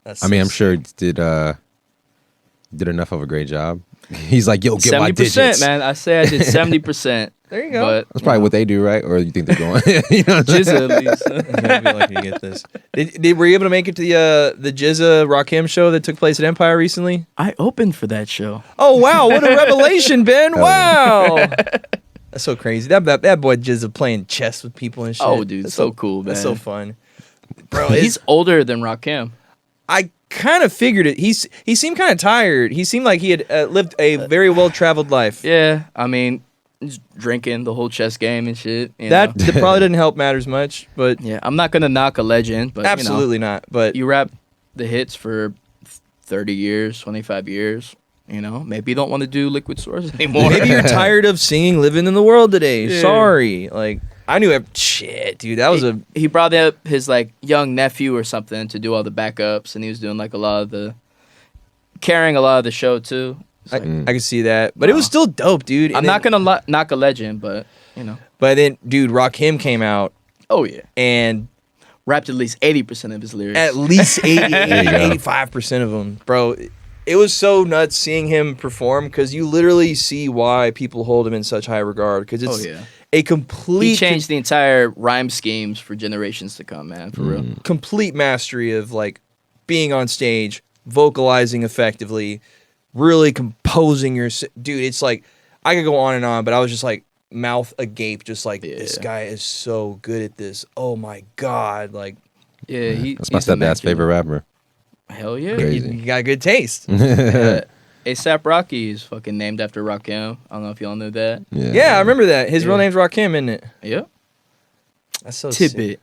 That's I'm sure it did enough of a great job. He's like, yo, get my digits. 70%, man. I say I did 70%. There you go. But, That's probably what they do, right? Or you think they're going? Jizza, at least. I'd be lucky to get this. Were you able to make it to the Jizza Rakim show that took place at Empire recently? I opened for that show. Oh wow! What a revelation, Ben! Wow, that's so crazy. That boy Jizza playing chess with people and shit. Oh, dude, That's so cool, man. That's so fun, bro. He's older than Rakim. I kind of figured it. He seemed kind of tired. He seemed like he had lived a very well traveled life. Yeah, I mean, just drinking the whole chess game and shit. That probably didn't help matters much, but yeah, I'm not gonna knock a legend, but absolutely not. But you rap the hits for 30 years, 25 years. Maybe you don't want to do Liquid Swords anymore. Maybe you're tired of singing "Living in the World" today. Yeah. Sorry, like I knew shit, dude. That was he brought up his like young nephew or something to do all the backups, and he was doing like carrying a lot of the show too. I could see that, but it was still dope, dude. I'm not gonna knock a legend, but But then, dude, Rakim came out. Oh yeah, and rapped at least 80% of his lyrics. At least 85% of them, bro. It was so nuts seeing him perform because you literally see why people hold him in such high regard because it's a complete... He changed the entire rhyme schemes for generations to come, man, for real. Complete mastery of, like, being on stage, vocalizing effectively, really composing your... Dude, it's like, I could go on and on, but I was just like, mouth agape, just like, this guy is so good at this. Oh my God. Like... Yeah, that's my stepdad's favorite rapper. Hell yeah. You got good taste. A$AP Rocky is fucking named after Rakim. I don't know if y'all knew that. Yeah, I remember that. His real name's Rakim, isn't it? Yep. That's so tidbit.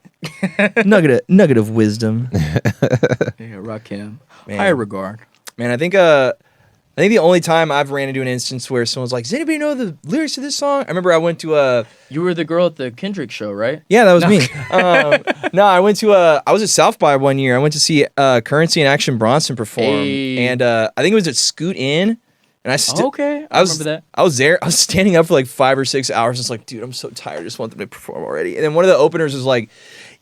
Nugget of wisdom. Yeah, Rakim. High regard. Man, I think the only time I've ran into an instance where someone's like, does anybody know the lyrics to this song? I remember I went to You were the girl at the Kendrick show, right? Yeah, that was me. No, I went to I was at South by one year. I went to see Currency and Action Bronson perform. And I think it was at Scoot Inn. And I remember that. I was there. I was standing up for like 5 or 6 hours. It's like, dude, I'm so tired. I just want them to perform already. And then one of the openers was like,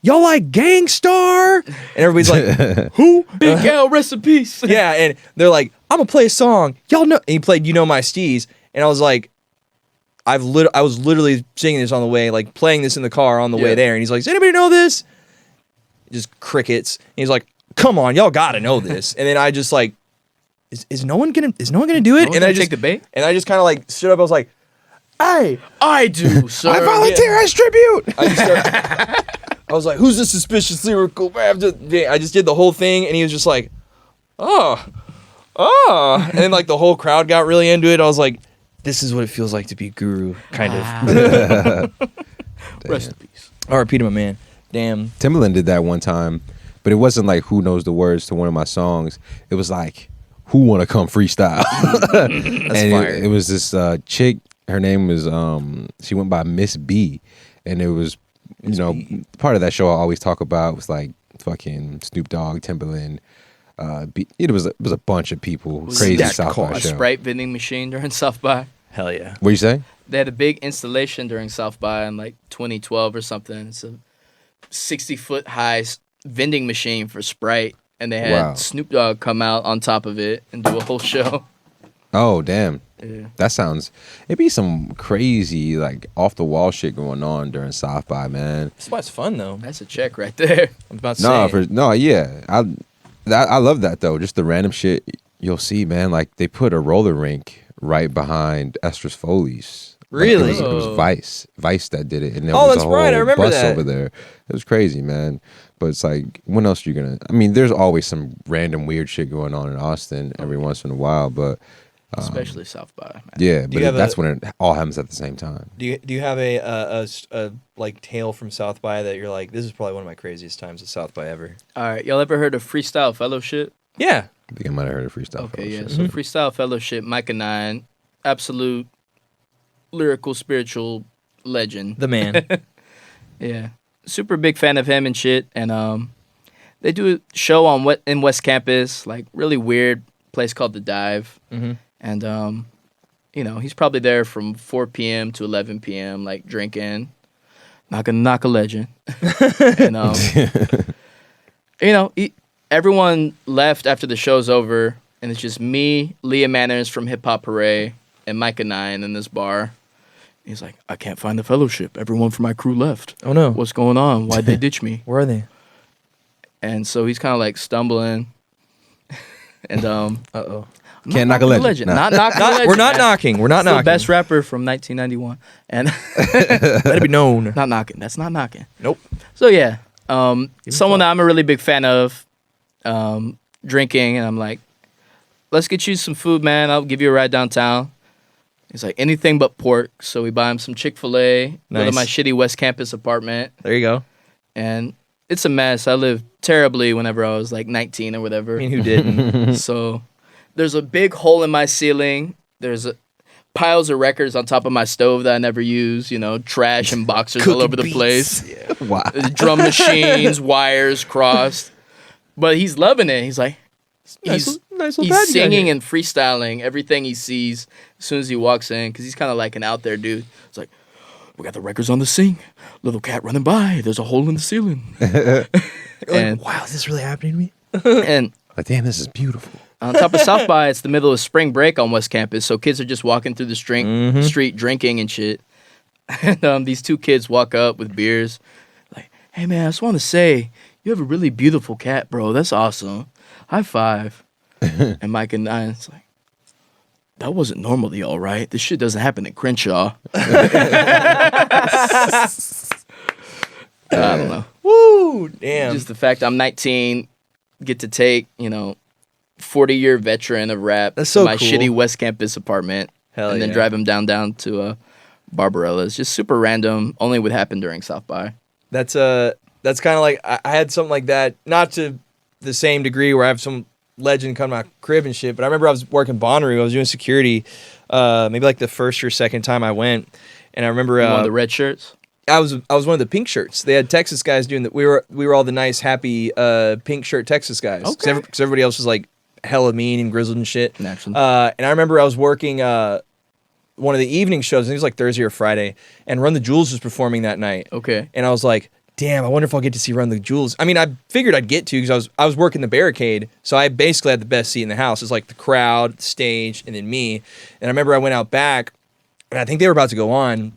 y'all like Gangstar? And everybody's like, who? Big L, rest in peace. Yeah, and they're like, I'm gonna play a song. Y'all know. And he played "You Know My Steez," and I was like, I was literally singing this on the way, like playing this in the car on the way there. And he's like, does anybody know this? Just crickets. And he's like, come on, y'all gotta know this. And then I just like, is no one gonna do it? And I just take the bait. And I just kind of like stood up. I was like, hey, I do, sir. I volunteer as tribute. I was like, who's the suspicious lyrical? I just did the whole thing, and he was just like, oh. And then, like, the whole crowd got really into it. I was like, this is what it feels like to be guru, kind of. Rest in peace. R.I.P. to my man. Damn. Timbaland did that one time, but it wasn't like who knows the words to one of my songs. It was like, who want to come freestyle? That's fire. It was this chick. Her name was, she went by Miss B. And it was, part of that show I always talk about was like fucking Snoop Dogg, Timbaland. It was a bunch of people. Crazy South by a show. Sprite vending machine during South by. Hell yeah. What you say? They had a big installation during South by in like 2012 or something. It's a 60-foot high vending machine for Sprite, and they had Snoop Dogg come out on top of it and do a whole show. Oh damn. Yeah. That sounds. It'd be some crazy like off the wall shit going on during South by, man. That's why it's fun though. That's a check right there. I'm about to say. Yeah. I love that though. Just the random shit you'll see, man. Like they put a roller rink right behind Estrus Foley's. Really? Like, it was Vice that did it, and there Oh, was that's a whole right. I remember bus that. over there. It was crazy, man. But it's like, when else are you gonna? I mean, there's always some random weird shit going on in Austin every once in a while, but especially South by. Man. yeah, but that's when it all happens at the same time. Do you have a like tale from South by that you're like, this is probably one of my craziest times at South by ever? All right, y'all ever heard of Freestyle Fellowship? Yeah. I think I might have heard of Freestyle. Okay, yeah. Fellowship. So Freestyle Fellowship, Micah 9, absolute lyrical, spiritual legend. The man. Yeah, super big fan of him and shit. And they do a show in West Campus, like really weird place called The Dive. Mm-hmm. And he's probably there from 4 p.m. to 11 p.m. like drinking. Not gonna knock a legend. And everyone left after the show's over, and it's just me, Leah Manners from Hip Hop Hooray, and Micah 9 in this bar. He's like, I can't find the fellowship. Everyone from my crew left. Oh no. What's going on? Why'd they ditch me? Where are they? And so he's kind of like stumbling. And Uh-oh. Can't knock a legend. Nah. Not knocking a legend. We're not knocking. We're not Still knocking. best rapper from 1991. And Let it be known. not knocking. That's not knocking. Nope. So yeah, someone that I'm a really big fan of. drinking, and I'm like, let's get you some food, man. I'll give you a ride downtown. He's like, anything but pork. So we buy him some Chick-fil-A, go to Nice. my shitty West Campus apartment, There you go. and it's a mess. I lived terribly whenever I was like 19 or whatever. I mean, who didn't? So there's a big hole in my ceiling. There's piles of records on top of my stove that I never use, trash and boxers all Cooking over the beats. place. Wow. Drum machines, wires crossed. But he's loving it. He's like, Nice little he's bad guy singing here. and freestyling everything he sees as soon as he walks in, because he's kind of like an out there dude. It's like, we got the records on the sink. Little cat running by. There's a hole in the ceiling. and Wow, is this really happening to me? and Like, damn, this is beautiful. on top of South by, it's the middle of spring break on West Campus, so kids are just walking through the street drinking and shit. And these two kids walk up with beers, like, "Hey man, I just want to say you have a really beautiful cat, bro. That's awesome. High five." And Mike and I, it's like, that wasn't normally all right. This shit doesn't happen in Crenshaw. I don't know. Woo! Damn. Just the fact I'm 19, get to take, 40-year veteran of rap That's to so my cool. shitty West Campus apartment, Hell and then yeah. drive him down to Barbarella's. Just super random. Only would happen during South by. That's kind of like I had something like that, not to the same degree where I have some legend come to my crib and shit. But I remember I was working Bonnaroo. I was doing security, maybe like the first or second time I went, and I remember One of the red shirts. I was one of the pink shirts. They had Texas guys doing that. We were all the nice, happy pink shirt Texas guys. Okay. Because everybody else was like hella mean and grizzled and shit. Naturally. And I remember I was working one of the evening shows. I think it was like Thursday or Friday, and Run the Jewels was performing that night. Okay. And I was like, damn, I wonder if I'll get to see Run the Jewels. I mean, I figured I'd get to because I was working the barricade, so I basically had the best seat in the house. It's like the crowd, the stage, and then me. And I remember I went out back, and I think they were about to go on.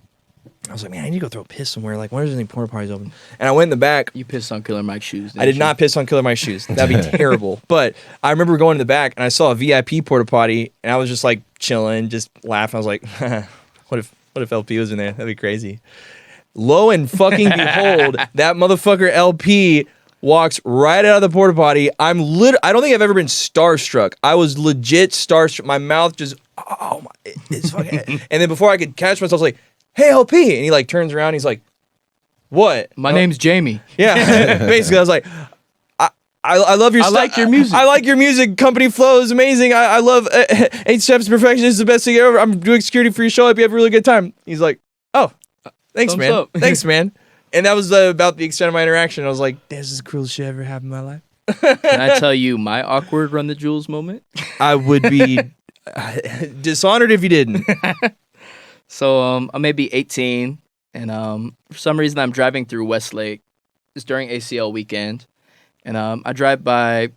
I was like, man, I need to go throw a piss somewhere. Like, when is any porta parties open? And I went in the back. You pissed on Killer Mike's shoes. I did not piss on Killer Mike's shoes. That'd be terrible. But I remember going in the back, and I saw a VIP porta potty, and I was just like chilling, just laughing. I was like, what if LP was in there? That'd be crazy. Lo and fucking behold, that motherfucker LP walks right out of the porta potty. I don't think I've ever been starstruck. I was legit starstruck. My mouth just, oh my, it's fucking. And then before I could catch myself, I was like, hey LP, and he like turns around. He's like, what? My name's Jamie. Yeah. Basically, I was like, I love your I stuff. like your music. I like your music. Company flow is amazing. I love 8 Steps to Perfection. This is the best thing ever. I'm doing security for your show. I hope you have a really good time. He's like, oh, thanks, Thumbs man. up. Thanks, man. And that was about the extent of my interaction. I was like, this is the coolest shit ever happened in my life. Can I tell you my awkward Run the Jewels moment? I would be dishonored if you didn't. So I'm maybe 18, and for some reason I'm driving through Westlake. It's during ACL weekend, and I drive by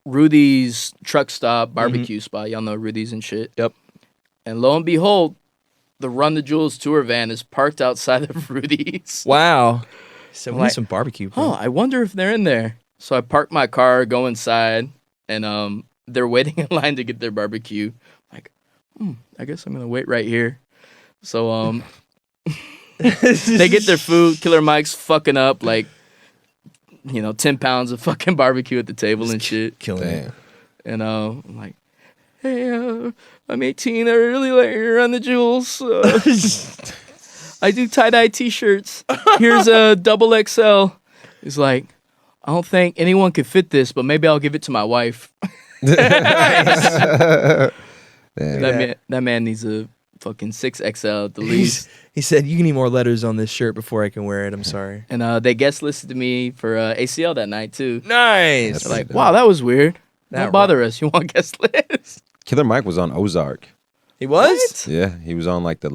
Rudy's truck stop barbecue spot. Y'all know Rudy's and shit. Yep. And lo and behold, the Run the Jewels tour van is parked outside of Rudy's. Wow. So we Like, need some barbecue. Bro. Oh, I wonder if they're in there. So I park my car, go inside, and they're waiting in line to get their barbecue. Like, I guess I'm gonna wait right here. So they get their food. Killer Mike's fucking up like 10 pounds of fucking barbecue at the table and shit. Killing it. Damn. And I'm like, hey, I'm 18. I really like Run the Jewels. I do tie-dye t-shirts. Here's a double XL. He's like, I don't think anyone could fit this, but maybe I'll give it to my wife. Damn. That man needs a fucking 6XL at the least. He said, you need more letters on this shirt before I can wear it. I'm sorry. And they guest listed to me for ACL that night too. Nice. They're like, wow, that was weird. That Don't bother us. You want guest list? Killer Mike was on Ozark. He was? Yeah, he was on like the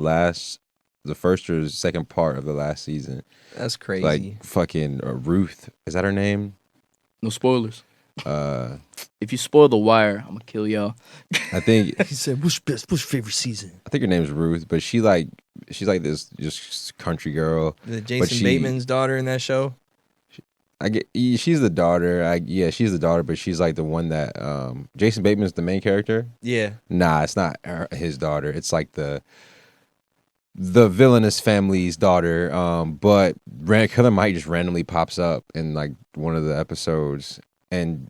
first or second part of the last season. That's crazy. Like fucking Ruth, is that her name? No spoilers. If you spoil The Wire, I'm gonna kill y'all. I think he said, what's your favorite season? I think her name's Ruth, but she's like this just country girl. The But Jason Bateman's daughter in that show? She's the daughter. She's the daughter, but she's like the one that Jason Bateman's the main character. Yeah. Nah, it's not his daughter. It's like the villainous family's daughter. But Killer Mike just randomly pops up in like one of the episodes, and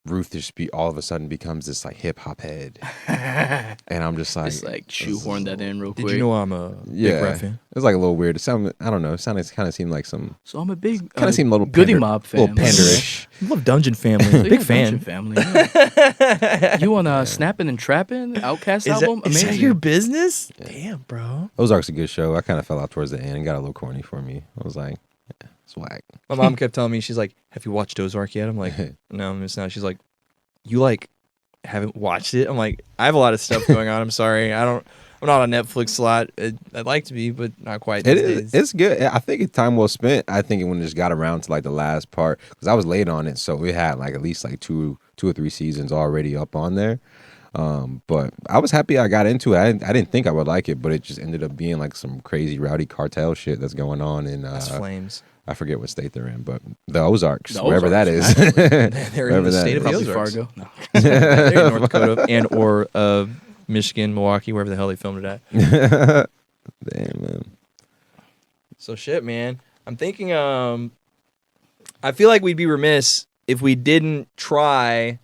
Ruth just all of a sudden becomes this like hip hop head, and I'm just like, Just like shoehorn that in real quick. Did you know I'm a big rap fan? It was like a little weird. It sounded, I don't know. It sounded kind of seemed like some. So I'm a big Kind of seemed a little Goody Mob fan. a little panderish. I love Dungeon Family. So Big yeah, fan. Dungeon Family. Yeah. You on Snapping and Trapping Outcast album? Is Amazing. that your business? Damn, bro. Ozark's a good show. I kind of fell out towards the end and got a little corny for me. I was like, yeah, it's whack. My mom kept telling me, she's like, "Have you watched Ozark yet?" I'm like, "No, I'm just now." She's like, "You like haven't watched it?" I'm like, "I have a lot of stuff going on. I'm sorry. I'm not on Netflix a lot. I'd like to be, but not quite." It these is. days. It's good. I think it's time well spent. I think when it just got around to like the last part, because I was late on it, so it had like at least like two or three seasons already up on there. But I was happy I got into it. I didn't think I would like it, but it just ended up being like some crazy rowdy cartel shit that's going on in That's flames. I forget what state they're in, but the Ozarks, The wherever that is. Ozarks, They're in the state of the Probably Ozarks. Fargo. No. They're in North Dakota and or Michigan, Milwaukee, wherever the hell they filmed it at. Damn, man. So shit, man. I'm thinking. I feel like we'd be remiss if we didn't try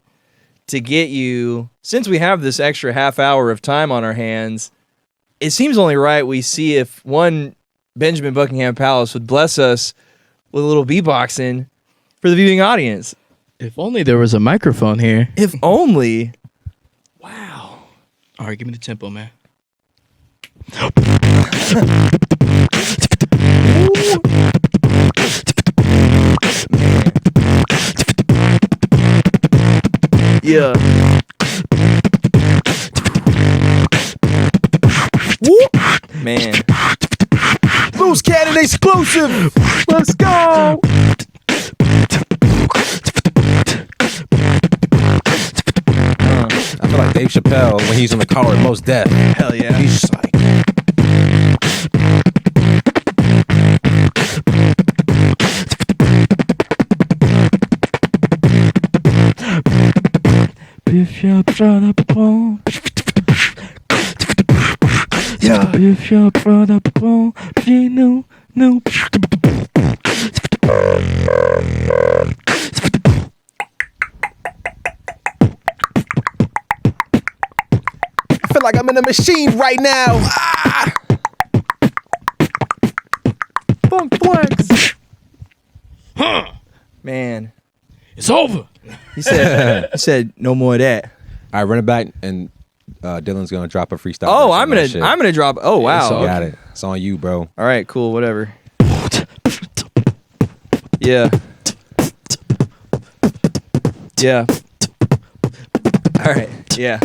to get you, since we have this extra half hour of time on our hands. It seems only right we see if one Benjamin Buckingham Palace would bless us with a little beatboxing for the viewing audience. If only there was a microphone here. If only. Wow. All right, give me the tempo, man. Yeah. Whoop. Man. Loose Cannon exclusive. Let's go. I feel like Dave Chappelle when he's on the car with Mos Def. Hell yeah. He's just like. If you're brother bone, yeah. If you're brother bone, she knew. I feel like I'm in a machine right now. Ah! Funk flex. Man. It's over. He said no more of that. All right, run it back, and Dylan's gonna drop a freestyle. Oh, verse on I'm that shit. gonna drop. Oh wow. You got it. It's on you, bro. All right, cool, whatever. Yeah. Yeah. All right. Yeah.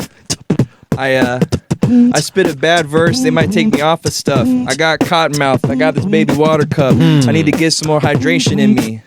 I spit a bad verse, they might take me off of stuff. I got cotton mouth, I got this baby water cup. I need to get some more hydration in me.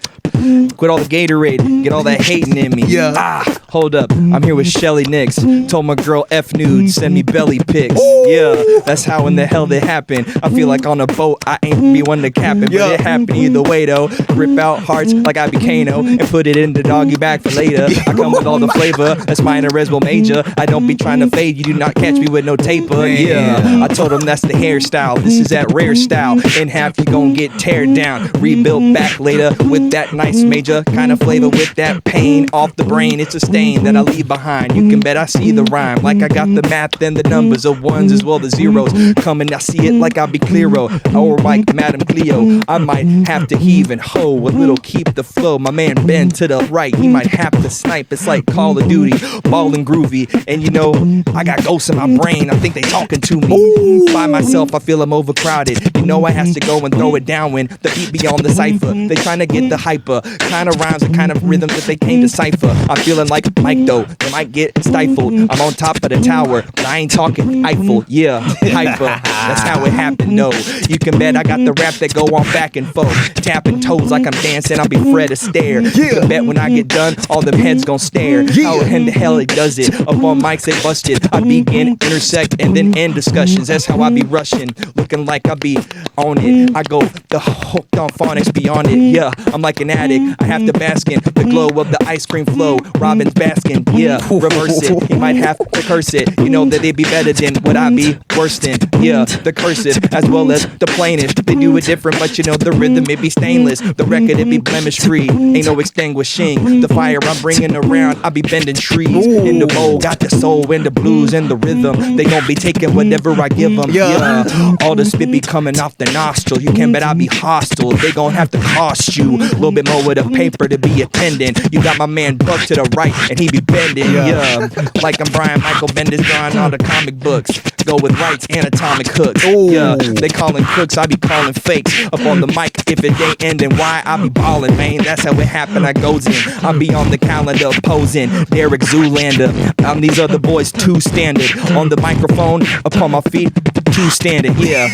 Quit all the Gatorade, get all that hating in me. Yeah. Hold up, I'm here with Shelly Nicks. Told my girl F nude, send me belly pics. Yeah, that's how in the hell they happen. I feel like on a boat, I ain't be one to cap it, but it happened either way though. Rip out hearts like I be Kano and put it in the doggy bag for later. I come with all the flavor, that's minor res well major. I don't be trying to fade, you do not catch me with no taper. Yeah, I told them that's the hairstyle. This is that rare style. In half you gon' get teared down, rebuilt back later with that nice major kind of flavor with that pain off the brain. It's a stain that I leave behind. You can bet I see the rhyme, like I got the math and the numbers of ones as well as zeros. Coming, I see it like I be Clearo or like Madam Cleo. I might have to heave and hoe a little, keep the flow. My man Ben to the right, he might have to snipe. It's like Call of Duty, ballin' groovy. And you know, I got ghosts in my brain. I think they talking to me. By myself, I feel I'm overcrowded. You know I has to go and throw it down when the beat be on the cipher. They trying to get the hyper kind of rhymes and kind of rhythms that they can't decipher. I'm feeling like Mike though, they might get stifled. I'm on top of the tower, but I ain't talking Eiffel. Yeah, hyper. That's how it happened. No, you can bet I got the rap that go on back and forth, tapping toes like I'm dancing. I'll be Fred Astaire. You can bet when I get done, all them heads gon' stare. How in the hell it does it? Up on mics they busted. I begin, intersect, and then end discussions. That's how I be rushing, looking like I be on it. I go the hooked on phonics beyond it. Yeah, I'm like an addict. I have to bask in the glow of the ice cream flow. Robin's basking, yeah, reverse it. You might have to curse it. You know that they'd be better than what I be worse than. Yeah, the cursive as well as the plainest. They do it different, but you know the rhythm it be stainless. The record it be blemish free. Ain't no extinguishing the fire I'm bringing around. I be bending trees in the bowl. Got the soul and the blues and the rhythm. They gon' be taking whatever I give them. Yeah, all the spit be coming off the nostril. You can bet I be hostile. They gon' have to cost you a little bit more with a paper to be attending. You got my man Buck to the right and he be bending. Yeah, like I'm Brian Michael Bendis drawing all the comic books. Go with rights, anatomic hooks. Yeah, they callin' crooks, I be calling fakes. Up on the mic, if it ain't ending, why I be ballin', man. That's how it happen, I goes in. I be on the calendar posing, Derek Zoolander. I'm these other boys too standard. On the microphone, upon my feet, too standard. Yeah,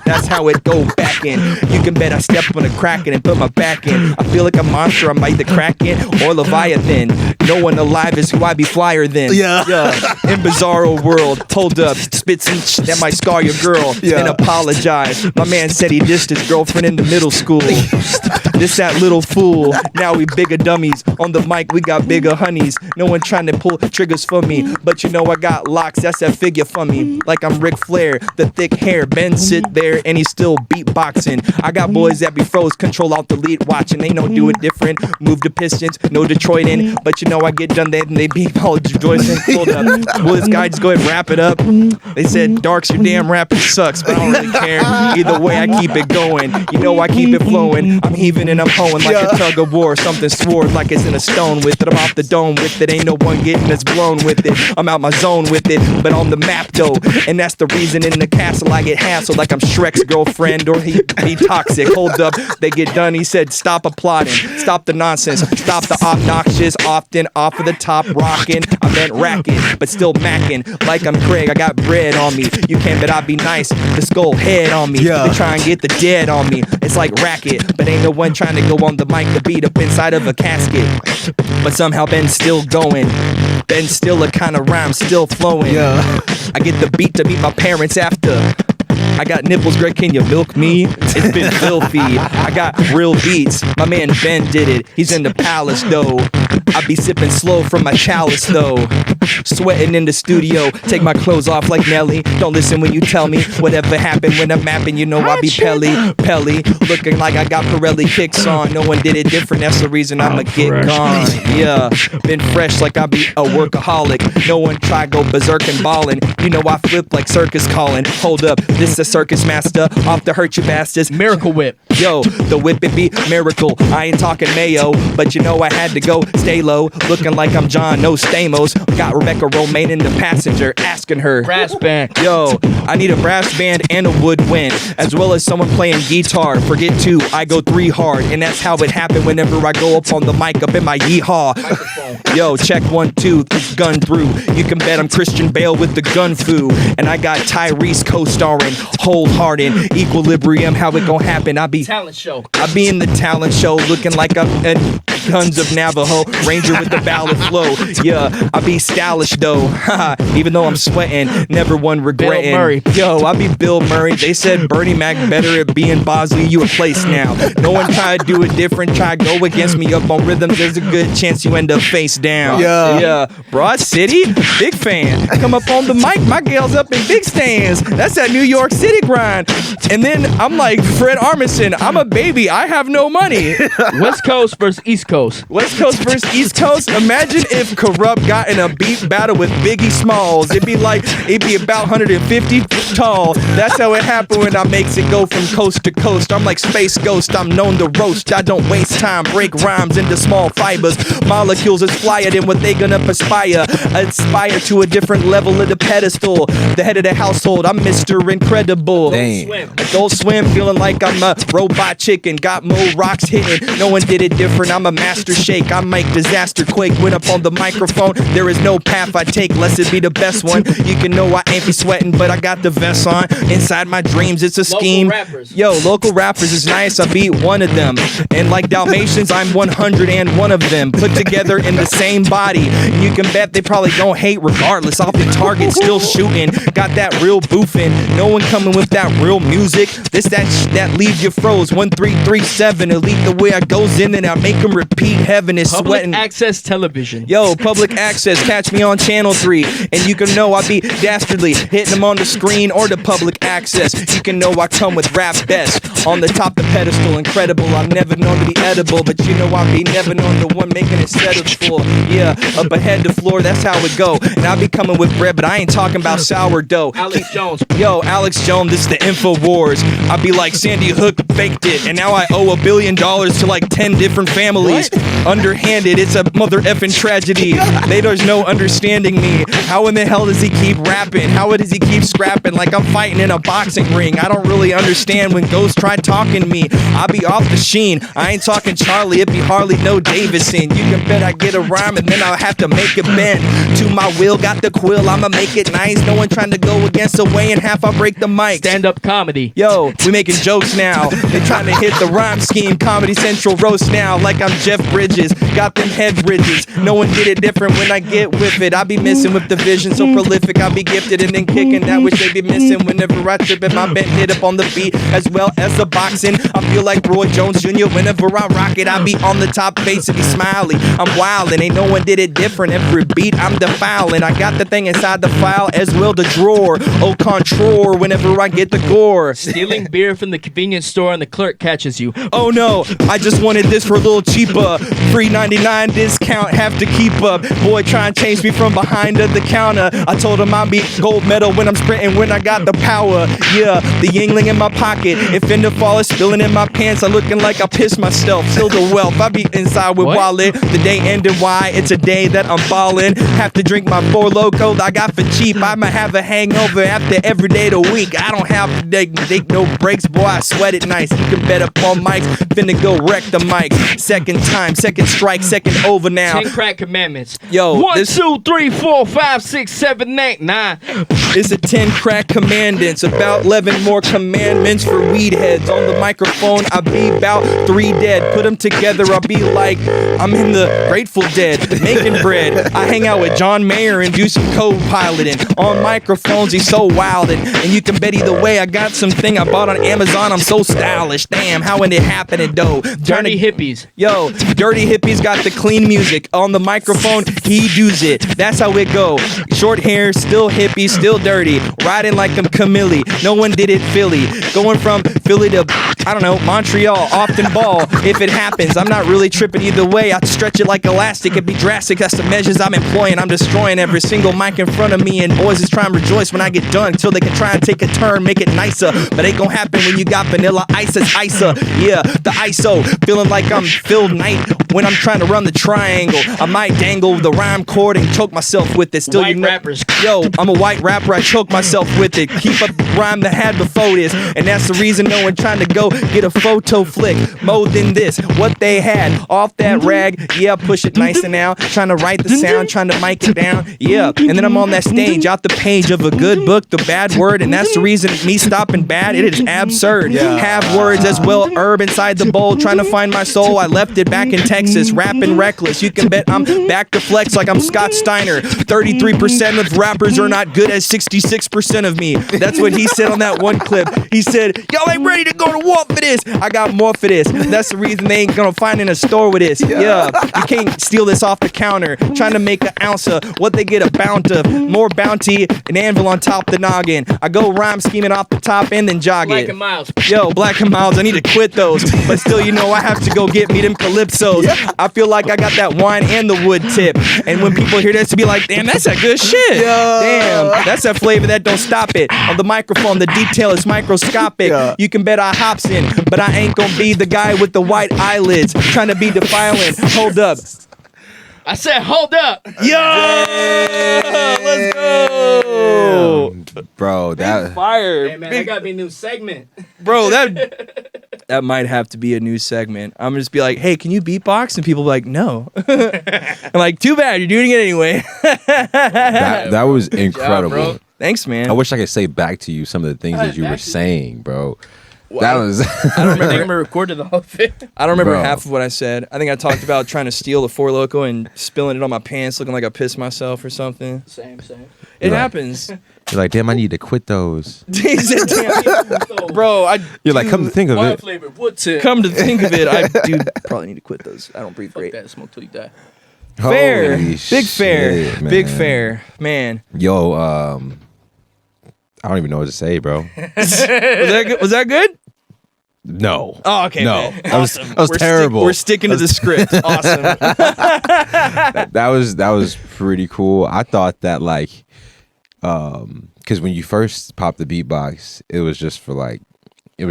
that's how it go back in. You can bet I step on the Kraken and put my back in. I feel like a monster, I'm like the Kraken or Leviathan. No one alive is who I be flyer than. Yeah. In bizarro world, hold up, spit some that might scar your girl. And apologize. My man said he dissed his girlfriend in the middle school. This that little fool. Now we bigger dummies. On the mic we got bigger honeys. No one trying to pull triggers for me, but you know I got locks. That's that figure for me. Like I'm Ric Flair, the thick hair. Ben sit there and he's still beatboxing. I got boys that be froze, control alt delete watching. They don't do it different. Move the Pistons, no Detroit in. But you know I get done then they be all rejoicing. Hold up. Will this guy just go ahead and wrap it up? They said Darks, your damn rapping sucks, but I don't really care. Either way I keep it going. You know I keep it flowing. I'm heaving and I'm hoeing like a tug of war. Something sword like it's in a stone with it. I'm off the dome with it. Ain't no one getting us blown with it. I'm out my zone with it, but on the map though. And that's the reason in the castle I get hassled like I'm Shrek's girlfriend or he be toxic. Hold up, they get done. He said stop applauding, stop the nonsense, stop the obnoxious, often off of the top rocking. I meant racking, but still macking like I'm Craig. I got bread on me. You can't bet I be nice. The skull head on me. They try and get the dead on me. It's like racket, but ain't no one trying to go on the mic to beat up inside of a casket. But somehow Ben's still going. Ben's still a kind of rhyme, still flowing. I get the beat to meet my parents after. I got nipples, Greg, can you milk me? It's been filthy. I got real beats. My man Ben did it. He's in the palace though. I be sipping slow from my chalice though. Sweating in the studio. Take my clothes off like Nelly. Don't listen when you tell me whatever happened when I'm mapping. You know I be Pelly. Looking like I got Pirelli kicks on. No one did it different. That's the reason I'ma get gone. Yeah, been fresh like I be a workaholic. No one try go berserk and ballin'. You know I flip like circus calling. Hold up, this is a circus master. Off to hurt you bastards. Miracle Whip. Yo, the whip it be miracle. I ain't talking mayo, but you know I had to go stay low. Looking like I'm John, no Stamos. Got Rebecca Romaine in the passenger, asking her. Brass band. Yo, I need a brass band and a woodwind, as well as someone playing guitar. Forget two, I go three hard, and that's how it happened whenever I go up on the mic up in my yeehaw. Yo, check 1, 2, gun through. You can bet I'm Christian Bale with the gun foo, and I got Tyrese co-starring, wholehearted, equilibrium. How it gon' happen? I be Talent show. I be in the talent show looking like I'm in Guns of Navajo, Ranger with the ballad flow. Yeah, I be stylish though. Even though I'm sweating, never one regretting. Bill Murray. Yo, I be Bill Murray. They said Bernie Mac better at being Bosley. You a place now. No one try to do it different. Try to go against me up on rhythms. There's a good chance you end up face down. Yeah. Broad City, big fan. Come up on the mic, my gal's up in big stands. That's that New York City grind. And then I'm like Fred Armisen. I'm a baby. I have no money. West Coast versus East Coast. West Coast versus East Coast. Imagine if Corrupt got in a beat battle with Biggie Smalls. It'd be about 150 tall. That's how it happened when I makes it go from coast to coast. I'm like Space Ghost. I'm known to roast. I don't waste time. Break rhymes into small fibers. Molecules is flyer than what they gonna perspire. Aspire to a different level of the pedestal. The head of the household. I'm Mr. Incredible. Adult Swim, feeling like I'm a robot chicken. Got more rocks hitting. No one did it different. I'm a master shake. I make disaster quake. When up on the microphone, there is no path I take, lest it be the best one. You can know I ain't be sweating, but I got the vest on. Inside my dreams, it's a scheme. rappers. Yo, local rappers is nice. I beat one of them. And like Dalmatians, I'm 101 of them. Put together in the same body. And you can bet they probably don't hate regardless. Off the target, still shooting. Got that real boofing. No one coming with that real music. This that leave you froze. 1337. Elite the way I goes in and I make them repeat. Heaven is Public sweating. access television. Yo, public access, catch me on channel 3. And you can know I be dastardly hitting them on the screen or the public access. You can know I come with rap best. On the top the pedestal, incredible. I'm never known to be edible, but you know I be never known the one making it settled for. Yeah, up ahead the floor, that's how it go. And I be coming with bread, but I ain't talking about sourdough. Alex Jones. Yo, Alex Jones, this is the InfoWars. I be like Sandy Hook faked it, and now I owe $1 billion to like 10 different families. Underhanded, it's a mother effing tragedy. There's no understanding me. How in the hell does he keep rapping? How does he keep scrapping like I'm fighting in a boxing ring? I don't really understand when Ghost tried talking to me. I be off the sheen. I ain't talking Charlie, it be Harley, no Davidson. You can bet I get a rhyme and then I'll have to make it bend. To my will, got the quill, I'ma make it nice. No one trying to go against the way in half, I break the mic. Stand-up comedy. Yo, we making jokes now. They trying to hit the rhyme scheme. Comedy Central roast now like I'm Jeff Bridges. Got them head bridges. No one did it different when I get with it. I be missing with the vision so prolific. I be gifted and then kicking that which they be missing whenever I trip and my bent hit up on the beat as well as the boxing. I feel like Roy Jones Jr. whenever I rock it. I be on the top face and be smiley. I'm wild and ain't no one did it different. Every beat I'm defiling. I got the thing inside the file as well the drawer. Au contraire whenever I get the gore. Stealing beer from the convenience store and the clerk catches you. Oh no, I just wanted this for a little cheaper. Free 99 discount, have to keep up. Boy try and change me from behind of the counter. I told him I'll be gold medal when I'm sprinting when I got the power. Yeah, the Yingling in my pocket. If finna fall, it's spilling in my pants. I'm looking like I pissed myself. Still the wealth, I be inside with wallet. The day ended, why? It's a day that I'm ballin'. Have to drink my 4 Loko I got for cheap. I'ma have a hangover after every day of the week. I don't have to take no breaks, boy. I sweat it nice. You can bet up on mics. Finna go wreck the mic. Second time, second strike, second over now. 10 crack commandments. Yo, 1, 2, 3, 4, 5, 6, 7, 8, 9. It's a 10 crack commandments. About 11 more commandments for weed heads. On the microphone, I be about 3 dead. Put them together, I'll be like I'm in the Grateful Dead making bread. I hang out with John Mayer and do some co-piloting. On microphones, he's so wild. And you can bet either way, I got something I bought on Amazon. I'm so stylish. Damn, how in it happening, though? Dirty hippies. Yo, Dirty Hippies got the clean music. On the microphone, he does it. That's how it go. Short hair, still hippie, still dirty. Riding like I'm Camille. No one did it Philly. Going from Philly to, I don't know, Montreal. Often ball. If it happens, I'm not really tripping either way. I stretch it like elastic. It'd be drastic. That's the measures I'm employing. I'm destroying every single mic in front of me. And boys is trying to rejoice when I get done. Until they can try and take a turn, make it nicer. But it gon' happen when you got Vanilla Ice as Isa. Yeah, the ISO. Feeling like I'm Phil Knight when I'm trying to run the triangle. I might dangle the rhyme chord and choke myself with it. Still, White you know, rappers. Yo, I'm a white rapper. I choke myself with it. Keep up the rhyme that had before this. And that's the reason no one trying to go get a photo flick. More than this. What they had off that rag. Yeah, push it nicer now. Trying to write the sound, trying to mic it down. Yeah, and then I'm on that stage out the page of a good book, the bad word. And that's the reason me stopping bad. It is absurd. Have words as well, herb inside the bowl. Trying to find my soul. I left it back in Texas. Rapping reckless. You can bet I'm back to flex like I'm Scott Steiner. 33% of rappers are not good as 66% of me. That's what he said on that one clip. He said, y'all ain't ready to go to war for this. I got more for this. That's the reason they ain't gonna find in a store with this. Yeah, you can't steal this off the counter. Trying to make an ounce of what they get a bounty of. More bounty, an anvil on top the noggin. I go rhyme scheming off the top and then jogging. Black and Miles. Yo, Black and Miles, I need to quit those. But still, you know, I have to go get me them calypsos. I feel like I got that wine and the wood tip. And when people hear this, to be like, damn, that's that good shit. Damn, that's that flavor that don't stop it. On the microphone, the detail is microscopic. You can bet I hops in, but I ain't gonna be the guy with the white eyelids trying to be defiling. Hold up. I said, hold up. Yo, let's go. Bro, that Fire. Hey, man, that got me a new segment. Bro, that might have to be a new segment. I'm gonna just be like, hey, can you beatbox? And people be like, no. I'm like, too bad, you're doing it anyway. that was incredible. Job, bro. Thanks, man. I wish I could say back to you some of the things that you were saying, bro. Well, That was. I don't remember. I recorded the whole thing. I don't remember Bro. half of what I said. I think I talked about trying to steal the Four Loko and spilling it on my pants, looking like I pissed myself or something. Same. It Right. happens. You're like, damn, I need to quit those. He said, "Damn, bro, You're like, come to think of Wine it. flavored wood tip. come to think of it, I do probably need to quit those. I don't breathe Fuck great. that. Smoke till you die. Fair, Holy big fair, shit, big man. fair, man. Yo, I don't even know what to say, bro. Was that good? Was that good? No. Oh, okay. No. man. That was We're terrible. we're sticking to the script. Awesome. That was pretty cool. I thought that like, because when you first popped the beatbox, it was just like, you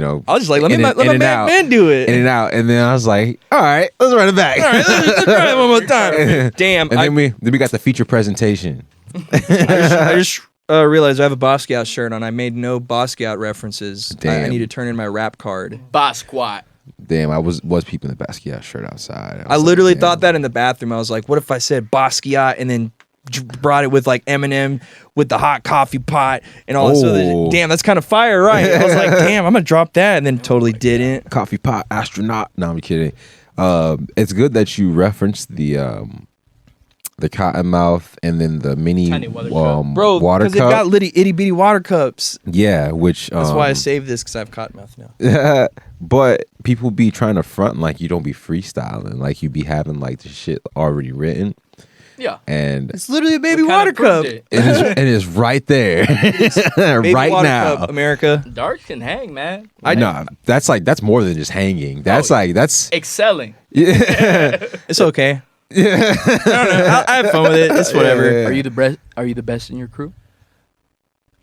know, I was just like, let in my and out. man do it. in and out, and then I was like, all right, let's run it back. All right, let's try it one more time. Damn. And then we got the feature presentation. I just realized I have a Basquiat shirt on. I made no Basquiat references. I Damn. need to turn in my rap card. Boss squat. Damn, I was peeping the Basquiat shirt outside. I was literally like, thought damn. that in the bathroom. I was like, what if I said Basquiat and then brought it with like Eminem with the hot coffee pot and all this other. Oh. Damn, that's kind of fire, right? I was like, damn, I'm gonna drop that, and then totally didn't. Coffee pot astronaut. No, I'm kidding. It's good that you referenced the Cottonmouth and then the mini Tiny water cup. Bro, water because it cup. got itty bitty water cups. Yeah, which That's why I saved this, because I have cottonmouth now. but people be trying to front like you don't be freestyling, like you be having like the shit already written, Yeah. and It's literally a baby What water kinda cup. proved it? it is right there, Baby right water now. cup, America. Dark can hang, man. No, that's more than just hanging. That's Oh, that's Excelling. It's okay. I don't know. I have fun with it. It's whatever. Yeah. Are you the best? Are you the best in your crew?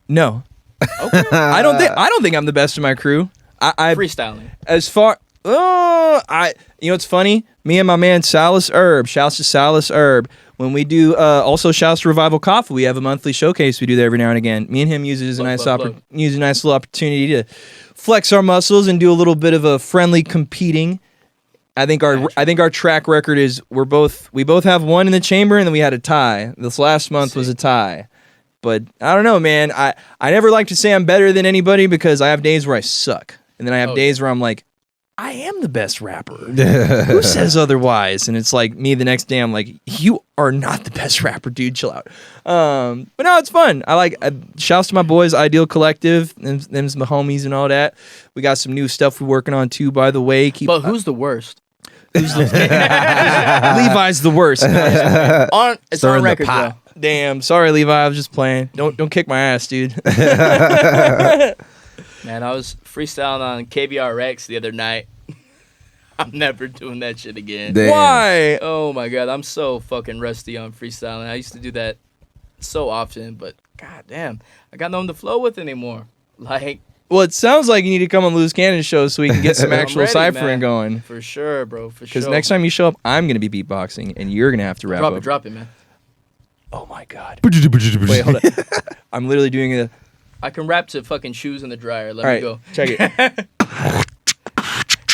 No, I don't think I'm the best in my crew. I Freestyling. as far you know, it's funny. Me and my man Salas Herb. Shouts to Salas Herb. When we do also shouts to Revival Coffee. We have a monthly showcase we do there every now and again. Me and him use it as a nice use a nice little opportunity to flex our muscles and do a little bit of a friendly competing. I think our track record is we both have one in the chamber, and then we had a tie. This last month was a tie. But I don't know, man. I never like to say I'm better than anybody, because I have days where I suck. And then I have days where I'm like, I am the best rapper. Who says otherwise? And it's like me the next day, I'm like, you are not the best rapper, dude. Chill out. But no, it's fun. Shouts to my boys, Ideal Collective, them's my homies and all that. We got some new stuff we're working on too, by the way. But who's the worst? Levi's the worst. It's Stir on in the record, pot. though. Damn, sorry, Levi. I was just playing. Don't kick my ass, dude. Man, I was freestyling on KVRX the other night. I'm never doing that shit again. Damn. Why? Oh my god, I'm so fucking rusty on freestyling. I used to do that so often, but god damn, I got no one to flow with anymore. Like, Well, it sounds like you need to come on Loose Cannon show so we can get some I'm actual ready, ciphering man. going. for sure, bro, for sure. Because next time you show up, I'm gonna be beatboxing and you're gonna have to wrap drop up. it, drop it, man. Oh my god. Wait, hold on. I'm literally doing a. I can rap to fucking shoes in the dryer. Let All me right, go. check it.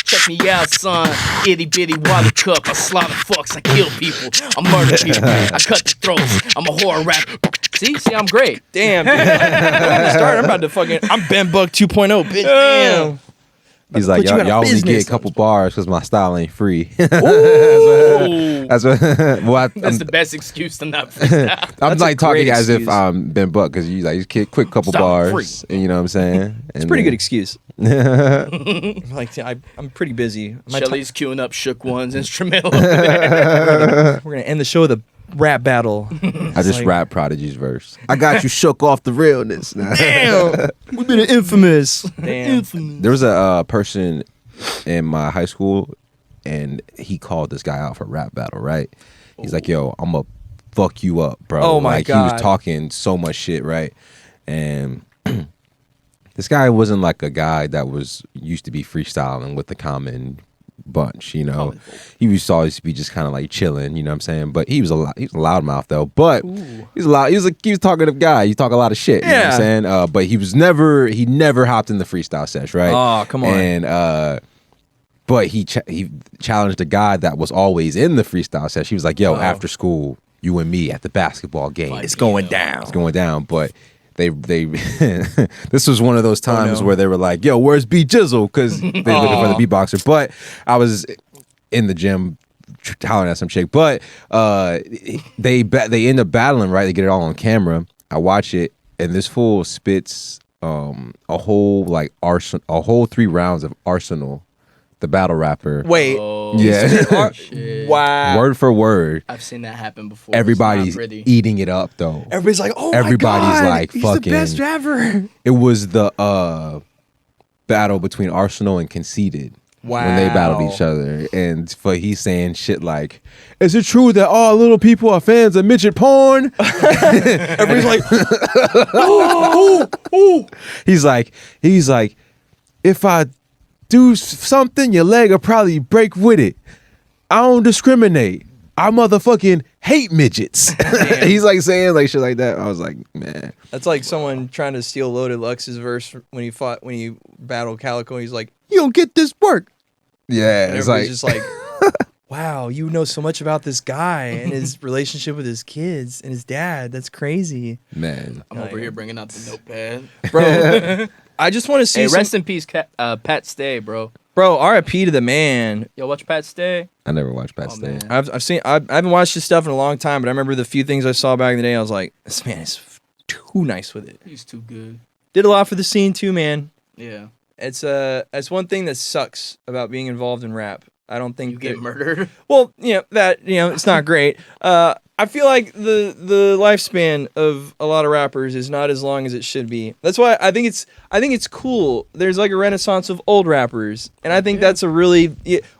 Check me out, son. Itty bitty water cup. I slaughter fucks. I kill people. I murder people. I cut the throats. I'm a horror rapper. See, I'm great. Damn, dude. I'm about to start. I'm about to fucking. I'm Ben Buck 2.0, bitch. Damn. He's like, put you out of y'all only business. get a couple bars because my style ain't free. Ooh. That's what. Well, That's the best excuse to not freestyle. I'm That's a like talking great as if excuse. I'm Ben Buck, because you quick couple Style bars, and you know what I'm saying. It's a pretty good excuse. Like, I'm pretty busy. Shelly's queuing up Shook One's instrumental over there. We're gonna end the show with a rap battle. I just rap Prodigy's verse. I got you shook off the realness. Damn, we've been infamous. Damn. There was a person in my high school, and he called this guy out for a rap battle. Right? He's like, "Yo, I'm gonna fuck you up, bro." Oh my like, He God. was talking so much shit, right? And this guy wasn't like a guy that was used to be freestyling with the common bunch, you know. He used to always be just kind of like chilling, you know what I'm saying? But he was a loudmouth though. But he was a talkative guy. He talk a lot of shit, you know what I'm saying? But he never hopped in the freestyle sesh, right? Oh, come on. And but he challenged a guy that was always in the freestyle sesh. He was like, "Yo, after school, you and me at the basketball game. It's going down. It's going down. But they this was one of those times no. where they were like, yo, where's B Jizzle? Because they're looking for the beatboxer. But I was in the gym hollering at some chick. But they end up battling, right? They get it all on camera. I watch it, and this fool spits a whole 3 rounds of Arsenal, the battle rapper. Wait. Yeah. Wow. Word for word. I've seen that happen before. Everybody's It's not pretty. eating it up though. Everybody's like, oh Everybody's my God, like, he's fucking the best ever. It was the battle between Arsenal and Conceited. Wow. When they battled each other. And he's saying shit like, is it true that all little people are fans of midget porn? Everybody's like, He's like, if I do something, your leg will probably break with it. I don't discriminate. I motherfucking hate midgets. He's like saying like shit like that. I was like, man. that's like someone trying to steal Loaded Lux's verse when he battled Calico. He's like, you don't get this work. Yeah, And it's everybody's like, just like, wow, you know so much about this guy and his relationship with his kids and his dad. That's crazy. man. I'm over here bringing out the notepad. Bro, I just want to see Hey, rest in peace, Pat Stay, bro. Bro, RIP to the man. Yo, watch Pat Stay. I never watched Pat Oh, Stay. man. I haven't watched his stuff in a long time, but I remember the few things I saw back in the day. I was like, this man is too nice with it. He's too good. Did a lot for the scene too, man. Yeah. It's one thing that sucks about being involved in rap. I don't think You get that- murdered. Well, it's not great. I feel like the lifespan of a lot of rappers is not as long as it should be. That's why I think it's cool. There's like a renaissance of old rappers, and I think that's a really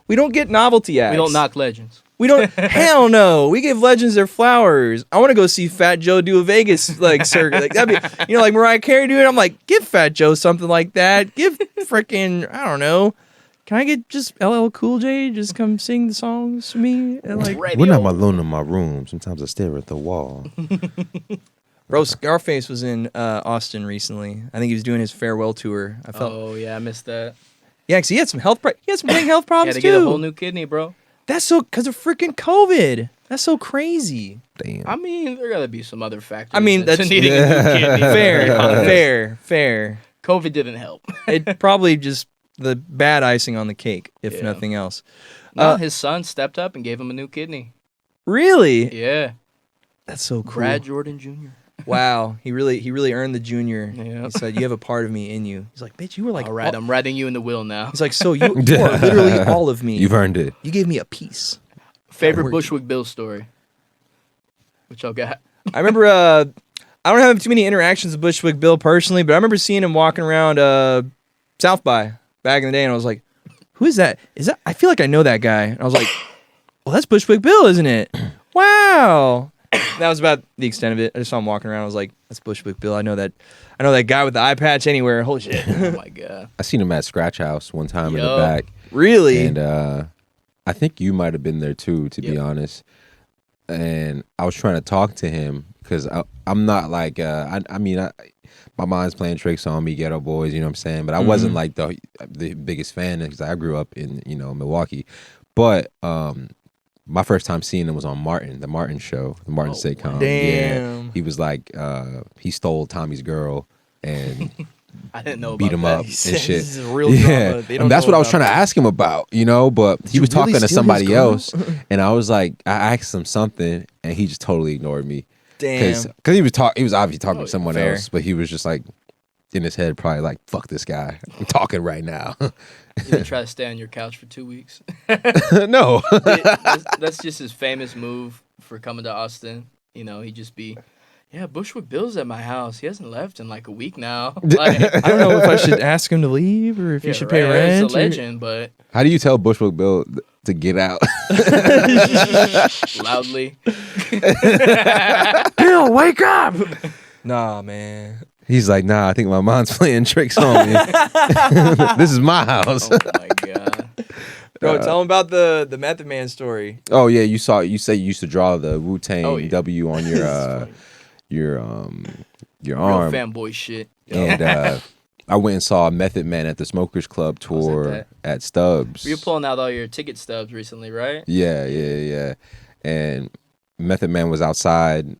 we don't get novelty acts. We don't knock legends. We don't. Hell no. We give legends their flowers. I want to go see Fat Joe do a Vegas circuit. Like that'd be, like Mariah Carey doing. I'm like, give Fat Joe something like that. Give freaking I don't know. Can I get just LL Cool J just come sing the songs to me? And like, When I'm alone in my room, sometimes I stare at the wall. bro, Scarface was in Austin recently. I think he was doing his farewell tour. I felt, Oh yeah, I missed that. yeah, because he had some he had some big health Had problems to too. get a whole new kidney, bro. That's so because of freaking COVID. That's so crazy. Damn. I mean, there gotta be some other factors. I mean, to that's needing a new kidney. fair. COVID didn't help. It probably just the bad icing on the cake, if Yeah. nothing else. No, his son stepped up and gave him a new kidney. Really? Yeah, That's so cool. Brad Jordan Jr. Wow, he really earned the junior. Yeah. He said, "You have a part of me in you." He's like, "Bitch, you were like All right, I'm writing you in the will now. He's like, "So you are literally all of me. You've earned it. You gave me a piece." Favorite worked. Bushwick Bill story. What y'all got? I remember. I don't have too many interactions with Bushwick Bill personally, but I remember seeing him walking around South by back in the day, and I was like, "Who is that? Is that? I feel like I know that guy." And I was like, "Well, that's Bushwick Bill, isn't it?" Wow. That was about the extent of it. I just saw him walking around. I was like, "That's Bushwick Bill. I know that guy with the eye patch anywhere." Holy shit! Oh my god. I seen him at Scratch House one time in the Yo. back. Really? And I think you might have been there too, to be Yep. honest. And I was trying to talk to him because I'm not like my mind's playing tricks on me, Ghetto Boys, you know what I'm saying? But I wasn't like the biggest fan because I grew up in Milwaukee. But my first time seeing him was on the Martin show, the Martin sitcom. Damn. Yeah, he was like he stole Tommy's girl and I didn't know beat about him that. up He and said shit. this is real Yeah, drama. They don't and that's know what I was about trying to ask him about, but he you was talking really to steal somebody his girl? else, and I was like, I asked him something, and he just totally ignored me. Damn. Because he was obviously talking to someone fair. else, but he was just like in his head probably like, fuck this guy, I'm talking right now. You didn't try to stay on your couch for 2 weeks. No. That's just his famous move for coming to Austin. You know, he'd just be, yeah, Bushwick Bill's at my house. He hasn't left in like a week now. Like, I don't know if I should ask him to leave or if he yeah, should pay right, rent. He's a legend, but How do you tell Bushwick Bill to get out? loudly. Bill, wake up! Nah, man. He's like, nah, I think my mom's playing tricks on me. This is my house. Oh my god. Bro, tell him about the Method Man story. Oh yeah, you say you used to draw the Wu-Tang Oh, yeah. W on your Real arm. fanboy shit. And I went and saw Method Man at the Smokers Club was tour at at Stubbs. You were pulling out all your ticket stubs recently, right? Yeah. And Method Man was outside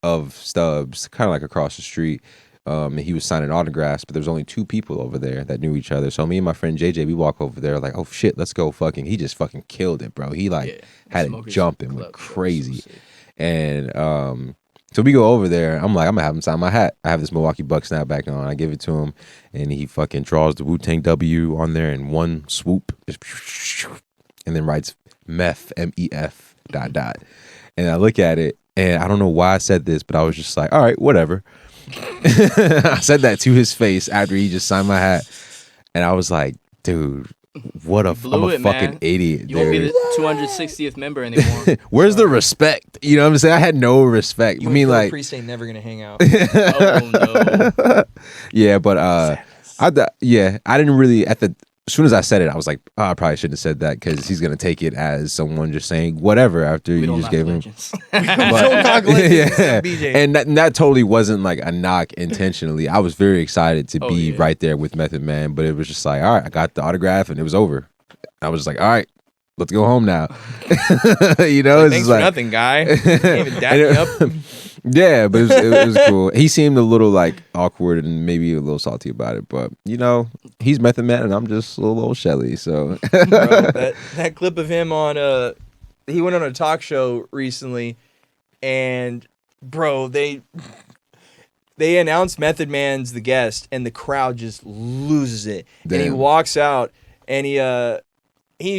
of Stubbs, kind of like across the street. And he was signing autographs, but there's only 2 people over there that knew each other. So me and my friend JJ, we walk over there like, oh shit, let's go fucking. He just fucking killed it, bro. He like had it jumping, went crazy. And so we go over there. I'm like, I'm gonna have him sign my hat. I have this Milwaukee Bucks snapback on. I give it to him, and he fucking draws the Wu-Tang W on there in one swoop, and then writes meth, MEF ... And I look at it, and I don't know why I said this, but I was just like, all right, whatever. I said that to his face after he just signed my hat, and I was like, dude, I'm a fucking man. idiot. You won't be the 260th member anymore. Where's the respect? You know what I'm saying? I had no respect. You I mean, like, priest ain't never gonna hang out. Oh no. yeah, but I didn't really as soon as I said it, I was like, oh, I probably shouldn't have said that because he's gonna take it as someone just saying whatever after you just gave him. Yeah, and that totally wasn't like a knock intentionally. I was very excited to be right there with Method Man, but it was just like, all right, I got the autograph and it was over. I was just like, all right, let's go home now. You know, like, thanks for nothing, guy. Can't even dap me up. Yeah, but it was cool. He seemed a little like awkward and maybe a little salty about it, but you know, he's Method Man and I'm just a little old Shelly. So bro, that clip of him on he went on a talk show recently, and bro, they announced Method Man's the guest, and the crowd just loses it. Damn. And he walks out, and he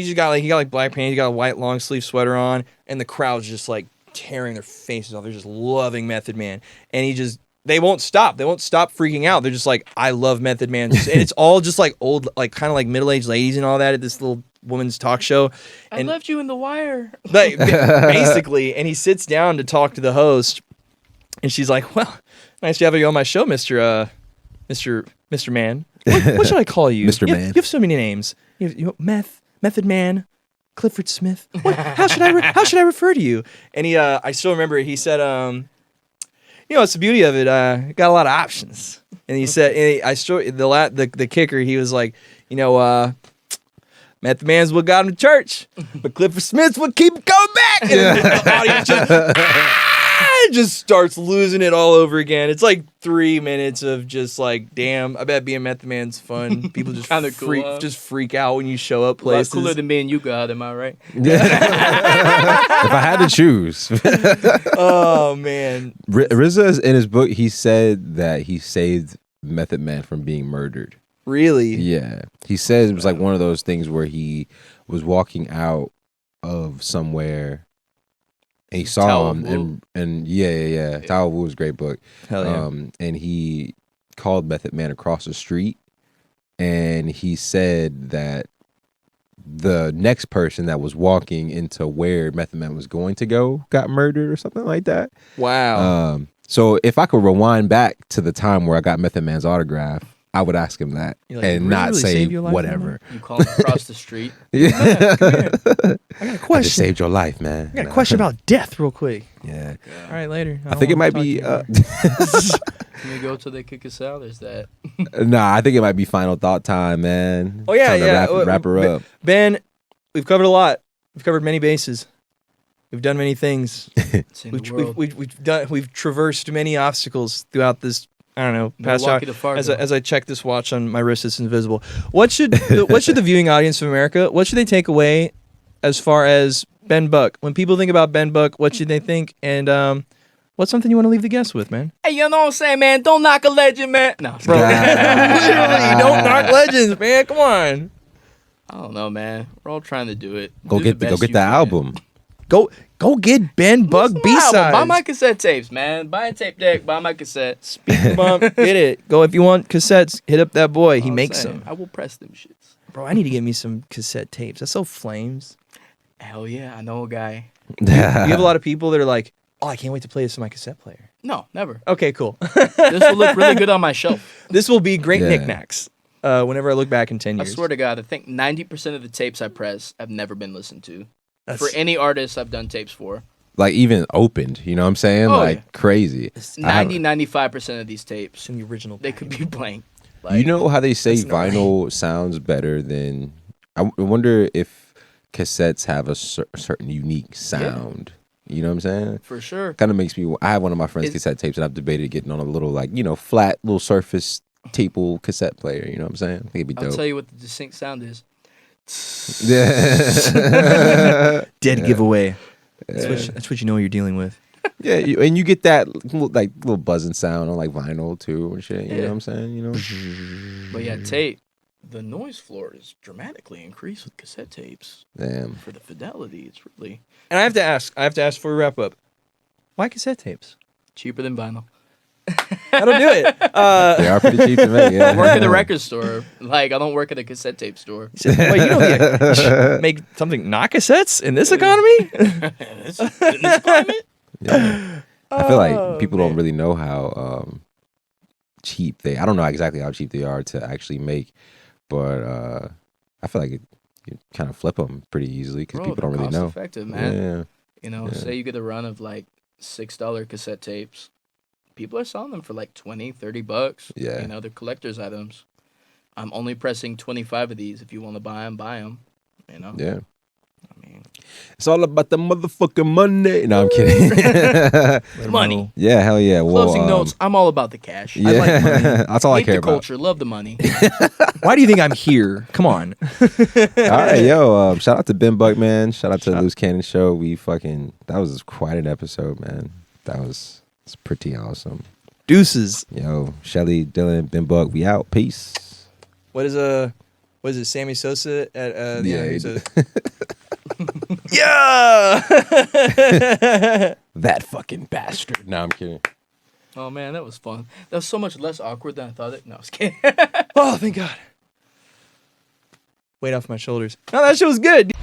just got like black pants, he got a white long sleeve sweater on, and the crowd's just like tearing their faces off. They're just loving Method Man, and they won't stop. They won't stop freaking out. They're just like, I love Method Man, and it's all just like old, like kind of like middle-aged ladies and all that at this little woman's talk show. And I left you in the wire. like, basically, and he sits down to talk to the host, and she's like, "Well, nice to have you on my show, Mr. Man. What should I call you, Mr. Man? You have so many names. You Method Man, Clifford Smith. How should I refer to you?" And I still remember he said, you know, it's the beauty of it. Got a lot of options. And he said, the kicker. He was like, you know, Method Man's what got him to church, but Clifford Smith's what keep him coming back. And the audience just starts losing it all over again. It's like 3 minutes of just like, damn, I bet being Method Man's fun. People just freak out when you show up places. Cooler than me and you, God, am I right? If I had to choose. Oh man, RZA in his book, he said that he saved Method Man from being murdered. Really? Yeah. He says it was like one of those things where he was walking out of somewhere and he saw him and yeah. Tower Wu was a great book. Hell yeah. And he called Method Man across the street, and he said that the next person that was walking into where Method Man was going to go got murdered or something like that. Wow. So if I could rewind back to the time where I got Method Man's autograph, I would ask him that and not say whatever. You call him across the street. Yeah. I got a question. I just saved your life, man. I got a question about death real quick. Yeah. All right, later. I think it might be... Can we go till they kick us out? Is that... Nah, I think it might be final thought time, man. Oh, yeah, time to wrap her up. Ben, we've covered a lot. We've covered many bases. We've done many things. We've traversed many obstacles throughout this, I don't know, past hour. As I check this watch on my wrist, it's invisible. What should the viewing audience of America, what should they take away as far as Ben Buck? When people think about Ben Buck, what should they think? And what's something you want to leave the guests with, man? Hey, you know what I'm saying, man? Don't knock a legend, man. No, bro. Literally, don't knock legends, man. Come on. I don't know, man. We're all trying to do it. Go get that album. Go get Ben Buck B-sides. Buy my cassette tapes, man. Buy a tape deck. Buy my cassette. Speaker bump. Get it. Go if you want cassettes. Hit up that boy. He makes them. I will press them shits. Bro, I need to get me some cassette tapes. That's so flames. Hell yeah, I know a guy. You have a lot of people that are like, oh, I can't wait to play this on my cassette player. No, never. Okay, cool. This will look really good on my shelf. This will be great knickknacks. Whenever I look back in 10 years. I swear to God, I think 90% of the tapes I press have never been listened to. For any artist I've done tapes for. Like even opened, you know what I'm saying? Crazy. 95% of these tapes. In the original. They could be blank. Like, you know how they say vinyl sounds better than... I wonder if cassettes have a certain unique sound. You know what I'm saying? For sure. Kind of makes me. I have one of my friends' cassette tapes, and I've debated getting on a little like flat little surface tape cassette player. You know what I'm saying? I think it'd be dope. I'll tell you what the distinct sound is. Yeah. Dead giveaway. That's what you know you're dealing with. Yeah, and you get that little buzzing sound on like vinyl too and shit. You know what I'm saying? You know. But yeah, tape. The noise floor is dramatically increased with cassette tapes. Damn. For the fidelity, it's really And I have to ask before we wrap up. Why cassette tapes? cheaper than vinyl. That'll do it. They are pretty cheap to make. Yeah. I work at a record store. Like, I don't work at a cassette tape store. Wait, you don't make something not cassettes in this economy? In this climate? Yeah. I feel like people don't really know how cheap I don't know exactly how cheap they are to actually make, but I feel like you kind of flip them pretty easily because people don't really know. Effective, man. Yeah. You know, say you get a run of like $6 cassette tapes. People are selling them for like $20-$30. Yeah. You know, they're collector's items. I'm only pressing 25 of these. If you want to buy them, buy them. You know? Yeah. I mean, It's all about the motherfucking money. No, I'm kidding. money. Yeah, hell yeah. Well, Closing notes. I'm all about the cash. Yeah. I like money. That's all I Hate care the about. culture. Love the money. Why do you think I'm here? Come on. All right, yo. Shout out to Ben Buck, man. Shout out to the Loose Cannon Show. That was quite an episode, man. It's pretty awesome. Deuces. Yo, Shelly, Dylan, Ben Buck, we out. Peace. What is it? Sammy Sosa at the end? Yeah. That fucking bastard. No, I'm kidding. Oh, man, that was fun. That was so much less awkward than I thought it. No, I was kidding. Oh, thank God. Weight off my shoulders. No, that shit was good.